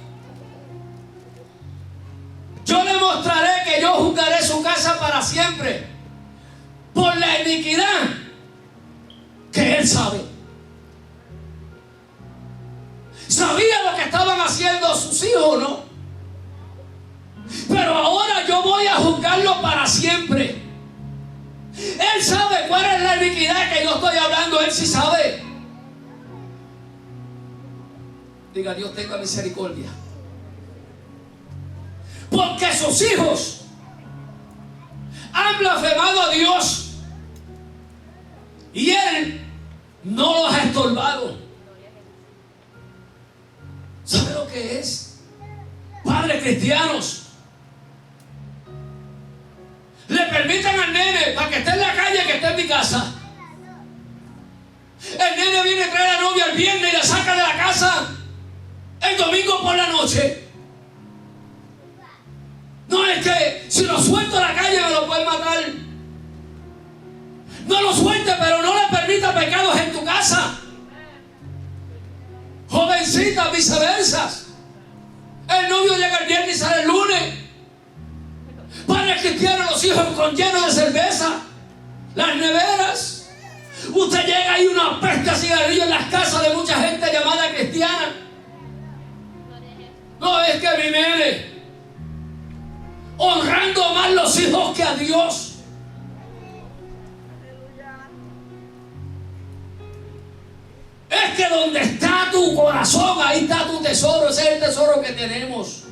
Yo le mostraré que yo juzgaré su casa para siempre, por la iniquidad que él sabe. ¿Sabía lo que estaban haciendo sus hijos, no? Pero ahora yo voy a juzgarlo para siempre. Él sabe cuál es la iniquidad que yo estoy hablando. Él sí sabe. Diga: Dios tenga misericordia. Porque sus hijos han blasfemado a Dios, no los ha estorbado. ¿Sabe lo que es? Padres cristianos le permiten al nene para que esté en la calle, que esté en mi casa. El nene viene a traer a la novia el viernes y la saca de la casa el domingo por la noche. No, es que si lo suelto a la calle me lo pueden matar. No lo suelte, pero no le permita pecados en tu casa. Jovencitas, viceversa. El novio llega el viernes y sale el lunes. Padres cristianos, los hijos con llenos de cerveza, las neveras. Usted llega y una pesta de cigarrillos en las casas de mucha gente llamada cristiana. No, es que mi nene honrando más los hijos que a Dios. Es que donde está tu corazón, ahí está tu tesoro. Ese es el tesoro que tenemos.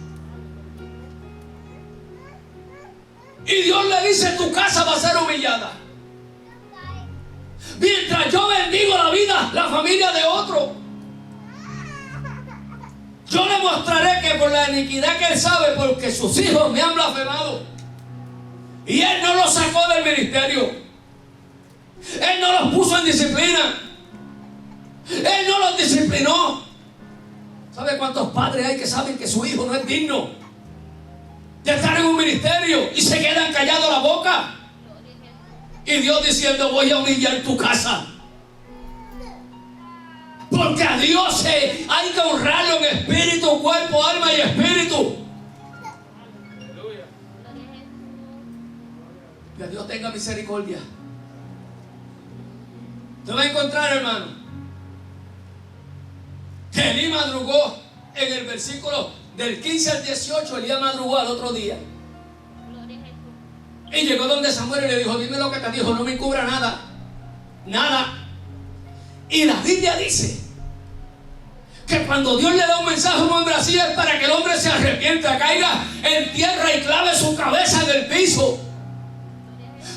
Y Dios le dice: tu casa va a ser humillada. Mientras yo bendigo la vida, la familia de otro, yo le mostraré que por la iniquidad que él sabe, porque sus hijos me han blasfemado, y él no los sacó del ministerio, él no los puso en disciplina, él no los disciplinó. ¿Sabe cuántos padres hay que saben que su hijo no es digno de estar en un ministerio y se quedan callados la boca? Y Dios diciendo: voy a humillar tu casa. Porque a Dios hay que honrarlo en espíritu, cuerpo, alma y espíritu. Que Dios tenga misericordia. Te va a encontrar, hermano, que Elí madrugó en el versículo del 15 al 18. Elí madrugó al otro día y llegó donde Samuel y le dijo: dime lo que te dijo, no me encubra nada, nada. Y la Biblia dice que cuando Dios le da un mensaje a un hombre así, es para que el hombre se arrepienta, caiga en tierra y clave su cabeza en el piso,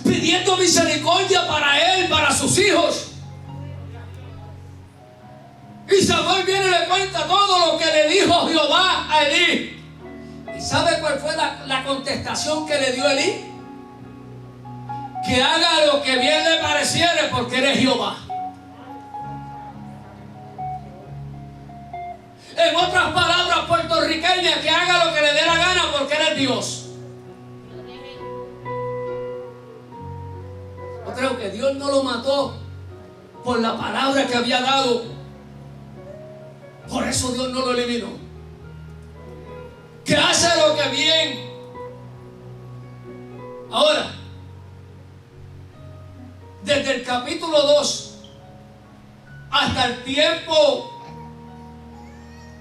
pidiendo misericordia para él, para sus hijos. Y Samuel viene y le cuenta todo lo que le dijo Jehová a Elí. ¿Y sabe cuál fue la contestación que le dio Elí? Que haga lo que bien le pareciere, porque eres Jehová. En otras palabras puertorriqueñas, que haga lo que le dé la gana, porque eres Dios. Yo creo que Dios no lo mató por la palabra que había dado. Por eso Dios no lo eliminó. Que hace lo que bien. Ahora, desde el capítulo 2 hasta el tiempo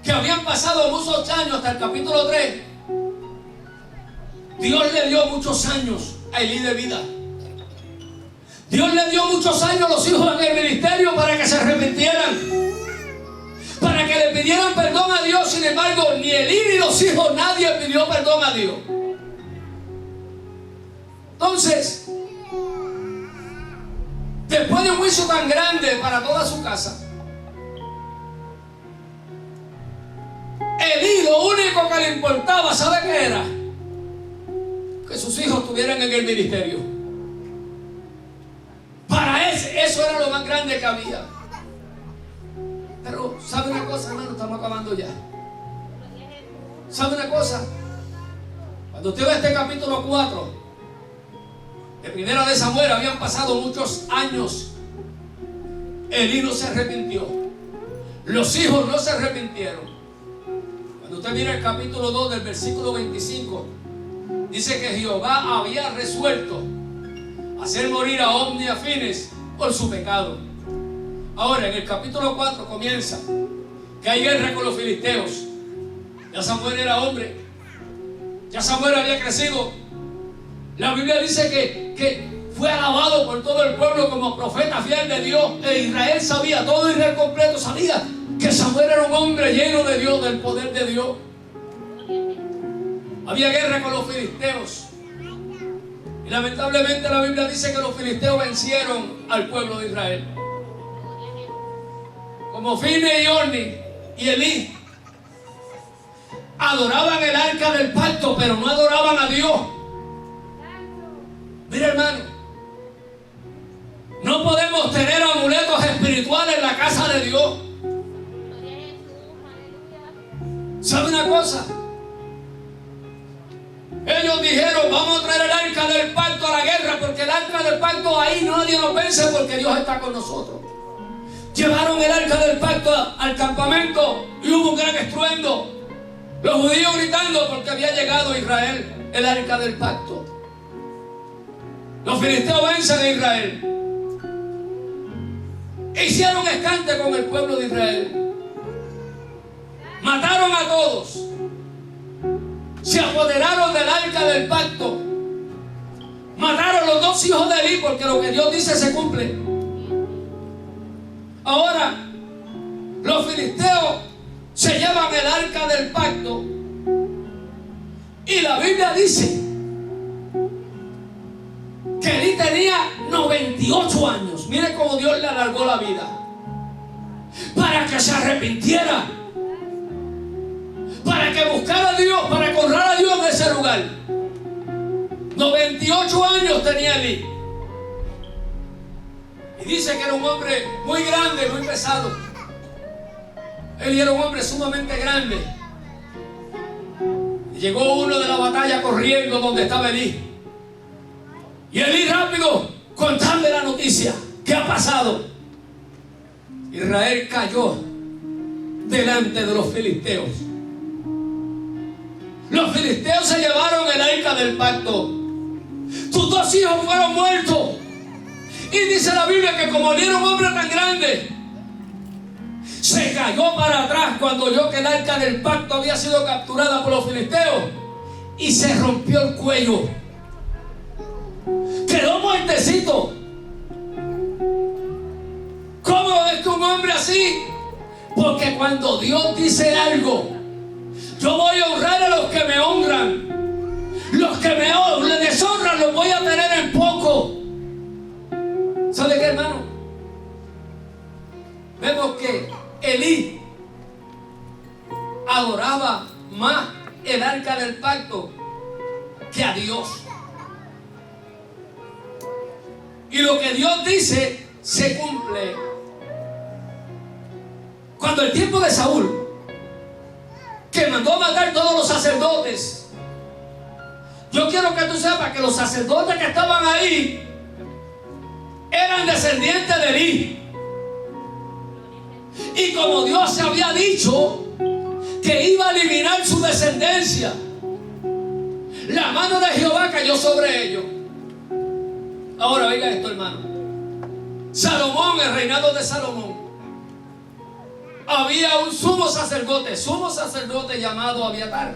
que habían pasado muchos años, hasta el capítulo 3, Dios le dio muchos años a Elí de vida. Dios le dio muchos años a los hijos en el ministerio para que se arrepintieran, para que le pidieran perdón a Dios. Sin embargo, ni Elí ni los hijos, nadie pidió perdón a Dios. Entonces, después de un juicio tan grande para toda su casa, Elí lo único que le importaba, ¿sabe qué era? Que sus hijos estuvieran en el ministerio. Para él, eso era lo más grande que había. Pero, ¿sabe una cosa, hermano? Estamos acabando ya. ¿Sabe una cosa? Cuando usted ve este capítulo 4 de Primera de Samuel, habían pasado muchos años. Elí no se arrepintió. Los hijos no se arrepintieron. Cuando usted mira el capítulo 2 del versículo 25, dice que Jehová había resuelto hacer morir a Ofni y a Fines por su pecado. Ahora, en el capítulo 4 comienza que hay guerra con los filisteos. Ya Samuel era hombre, ya Samuel había crecido. La Biblia dice que fue alabado por todo el pueblo como profeta fiel de Dios. E Israel sabía, todo Israel completo sabía que Samuel era un hombre lleno de Dios, del poder de Dios. Había guerra con los filisteos. Y lamentablemente la Biblia dice que los filisteos vencieron al pueblo de Israel. como Fine y Orni y Elí, adoraban el arca del pacto, pero no adoraban a Dios. Mira, hermano, no podemos tener amuletos espirituales en la casa de Dios. ¿Sabe una cosa? Ellos dijeron, vamos a traer el arca del pacto a la guerra, porque el arca del pacto ahí nadie nos vence porque Dios está con nosotros. Llevaron el arca del pacto al campamento y hubo un gran estruendo. Los judíos gritando porque había llegado a Israel el arca del pacto. Los filisteos vencen a Israel. Hicieron escante con el pueblo de Israel. Mataron a todos. Se apoderaron del arca del pacto. Mataron los 2 hijos de Elí, porque lo que Dios dice se cumple. Ahora, los filisteos se llevan el arca del pacto. Y la Biblia dice que Elí tenía 98 años. Mire cómo Dios le alargó la vida. Para que se arrepintiera. Para que buscara a Dios, para honrar a Dios en ese lugar. 98 años tenía Elí. Y dice que era un hombre muy grande, muy pesado. Él era un hombre sumamente grande. Y llegó uno de la batalla corriendo donde estaba Elí. Y Elí rápido contando la noticia. ¿Qué ha pasado? Israel cayó delante de los filisteos. Los filisteos se llevaron el arca del pacto. Tus 2 hijos fueron muertos. Y dice la Biblia que como Elí era un hombre tan grande, se cayó para atrás cuando oyó que el arca del pacto había sido capturada por los filisteos y se rompió el cuello. Quedó muertecito. ¿Cómo es que un hombre así? Porque cuando Dios dice algo, yo voy a honrar a los que me honran. Los que me deshonran los voy a tener en poco. ¿Sabe qué, hermano? Vemos que Elí adoraba más el arca del pacto que a Dios. Y lo que Dios dice se cumple. Cuando el tiempo de Saúl, que mandó a matar todos los sacerdotes, yo quiero que tú sepas que los sacerdotes que estaban ahí eran descendientes de Elí. Y como Dios se había dicho que iba a eliminar su descendencia, la mano de Jehová cayó sobre ellos. Ahora oiga esto, hermano. Salomón, el reinado de Salomón, había un sumo sacerdote llamado Abiatar.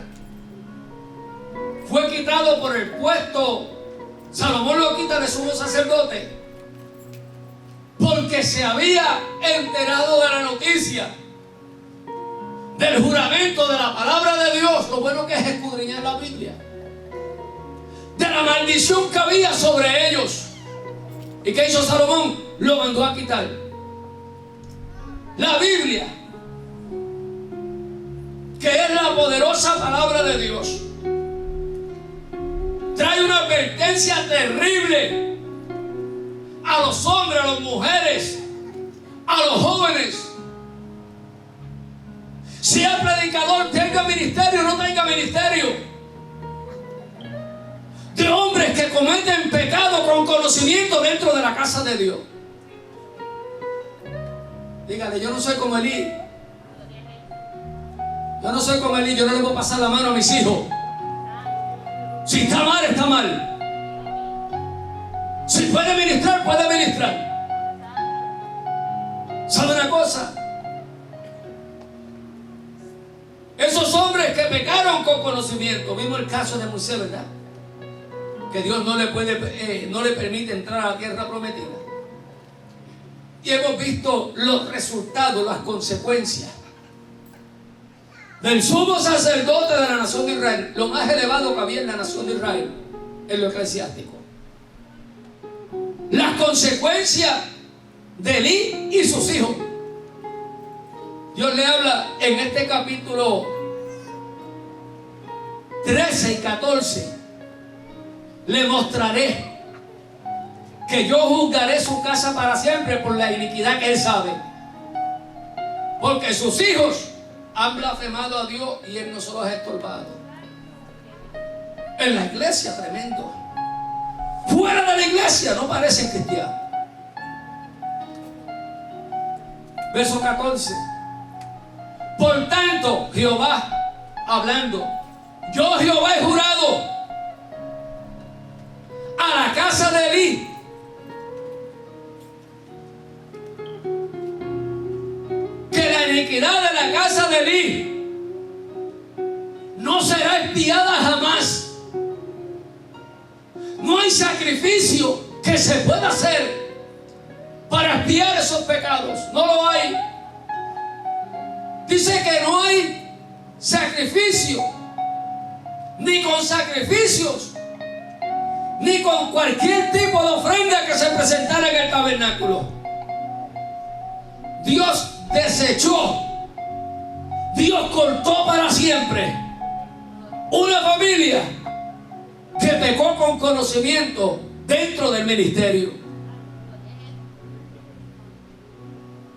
Fue quitado por el puesto. Salomón lo quita de sumo sacerdote porque se había enterado de la noticia del juramento de la palabra de Dios. Lo bueno que es escudriñar la Biblia, de la maldición que había sobre ellos. ¿Y qué hizo Salomón? Lo mandó a quitar. La Biblia, que es la poderosa palabra de Dios, trae una advertencia terrible a los hombres, a las mujeres, a los jóvenes. Sea predicador, tenga ministerio o no tenga ministerio, de hombres que cometen pecado con conocimiento dentro de la casa de Dios. Dígale, yo no soy como Elí. Yo no soy como Elí, yo no le voy a pasar la mano a mis hijos. Si está mal, está mal. Si puede ministrar, puede ministrar. ¿Sabe una cosa? Esos hombres que pecaron con conocimiento, vimos el caso de Moisés, ¿verdad? Que Dios no le permite entrar a la tierra prometida. Y hemos visto los resultados, las consecuencias del sumo sacerdote de la nación de Israel, lo más elevado que había en la nación de Israel, en lo eclesiástico. Las consecuencias de Elí y sus hijos. Dios le habla en este capítulo 13 y 14. Le mostraré que yo juzgaré su casa para siempre por la iniquidad que él sabe. Porque sus hijos han blasfemado a Dios y él no se los ha estorbado. En la iglesia, tremendo. Fuera de la iglesia no parecen cristianos. Verso 14. Por tanto, Jehová hablando, yo Jehová he jurado a la casa de Elí que la iniquidad de la casa de Elí no será expiada jamás. No hay sacrificio que se pueda hacer para expiar esos pecados. No lo hay. Dice que no hay sacrificio, ni con sacrificios, ni con cualquier tipo de ofrenda que se presentara en el tabernáculo. Dios desechó, Dios cortó para siempre una familia que pecó con conocimiento dentro del ministerio.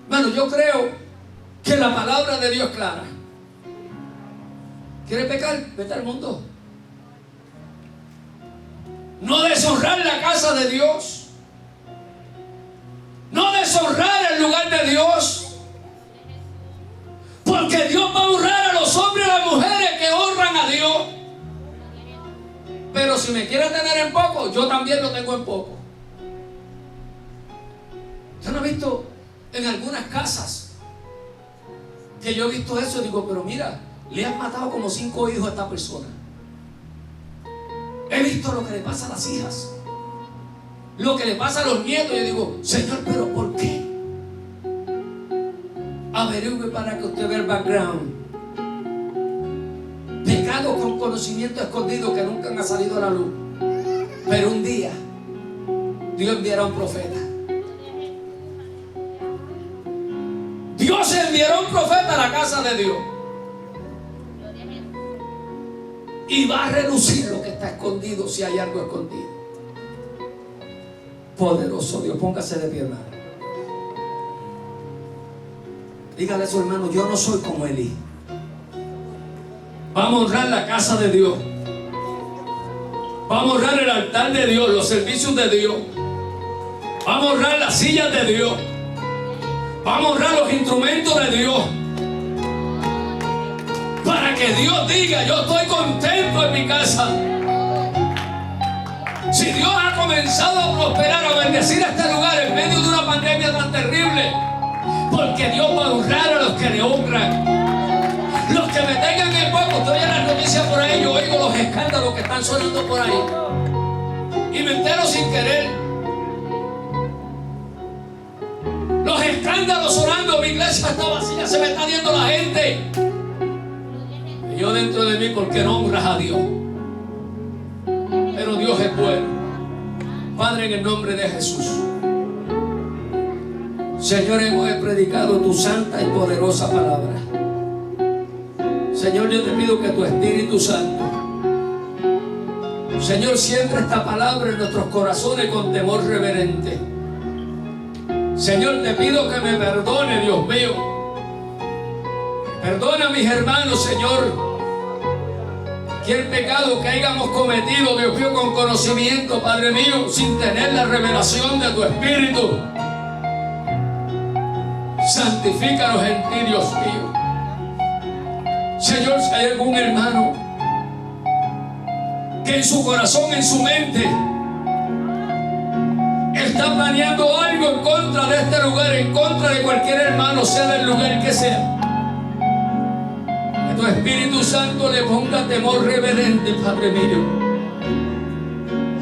Bueno, yo creo que la palabra de Dios es clara. ¿Quiere pecar? Vete al mundo. No deshonrar la casa de Dios, no deshonrar el lugar de Dios, porque Dios va a honrar a los hombres y a las mujeres que honran a Dios. Pero si me quiere tener en poco, yo también lo tengo en poco. ¿Usted no ha visto en algunas casas que yo he visto eso? Digo, pero mira, le han matado como 5 hijos a esta persona. He visto lo que le pasa a las hijas, lo que le pasa a los nietos. Yo digo, Señor, ¿pero por qué? Averigüe para que usted vea el background. Pecados con conocimiento escondido que nunca han salido a la luz. Pero un día Dios enviará a un profeta. Dios enviará a un profeta a la casa de Dios y va a relucir lo que está escondido, si hay algo escondido. Poderoso Dios, póngase de pie, hermano. Dígale a su hermano, yo no soy como Elí. Vamos a honrar la casa de Dios, vamos a honrar el altar de Dios, los servicios de Dios, vamos a honrar las sillas de Dios, vamos a honrar los instrumentos de Dios, para que Dios diga, yo estoy contento en mi casa. Si Dios ha comenzado a prosperar, a bendecir este lugar en medio de una pandemia tan terrible, porque Dios va a honrar a los que le honran. Los que me tengan en poco, estoy en las noticias por ahí, yo oigo los escándalos que están sonando por ahí y me entero sin querer. Los escándalos sonando, mi iglesia está vacía, se me está yendo la gente. Y yo dentro de mí, ¿por qué no honras a Dios? Pero Dios es bueno. Padre, en el nombre de Jesús, Señor, hemos predicado tu santa y poderosa palabra. Señor, yo te pido que tu Espíritu Santo, Señor, siembra esta palabra en nuestros corazones con temor reverente. Señor, te pido que me perdone, Dios mío. Perdona a mis hermanos, Señor, cualquier pecado que hayamos cometido, Dios mío, con conocimiento, Padre mío, sin tener la revelación de tu Espíritu. Santifícanos en ti, Dios mío. Señor, si hay algún hermano que en su corazón, en su mente, está planeando algo en contra de este lugar, en contra de cualquier hermano, sea del lugar que sea, que tu Espíritu Santo le ponga temor reverente, Padre mío,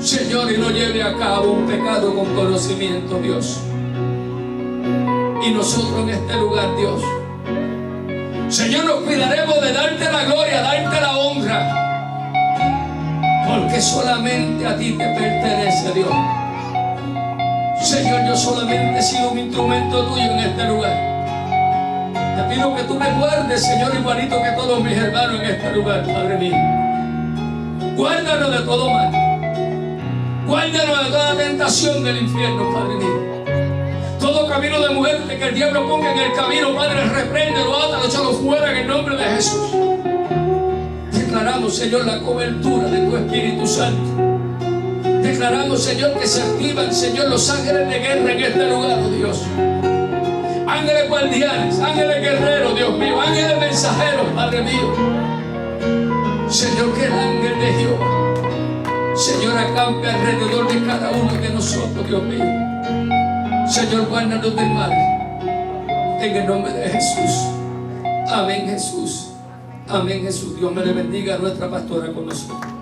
Señor, y no lleve a cabo un pecado con conocimiento, Dios. Y nosotros en este lugar, Dios, Señor, nos cuidaremos de darte la gloria, darte la honra, porque solamente a ti te pertenece, Dios. Señor, yo solamente he sido un instrumento tuyo en este lugar. Te pido que tú me guardes, Señor, igualito que todos mis hermanos en este lugar, Padre mío. Guárdanos de todo mal. Guárdanos de toda tentación del infierno, Padre mío. Todo camino de muerte que el diablo ponga en el camino, Padre, repréndelo, átalo, échalo fuera en el nombre de Jesús. Declaramos, Señor, la cobertura de tu Espíritu Santo. Declaramos, Señor, que se activan, Señor, los ángeles de guerra en este lugar, oh Dios. Ángeles guardianes, ángeles guerreros, Dios mío, ángeles mensajeros, Padre mío. Señor, que el ángel de Jehová, Señor, acampe alrededor de cada uno de nosotros, Dios mío. Señor, guárdanos del mal. En el nombre de Jesús. Amén, Jesús. Amén, Jesús. Dios me le bendiga a nuestra pastora con nosotros.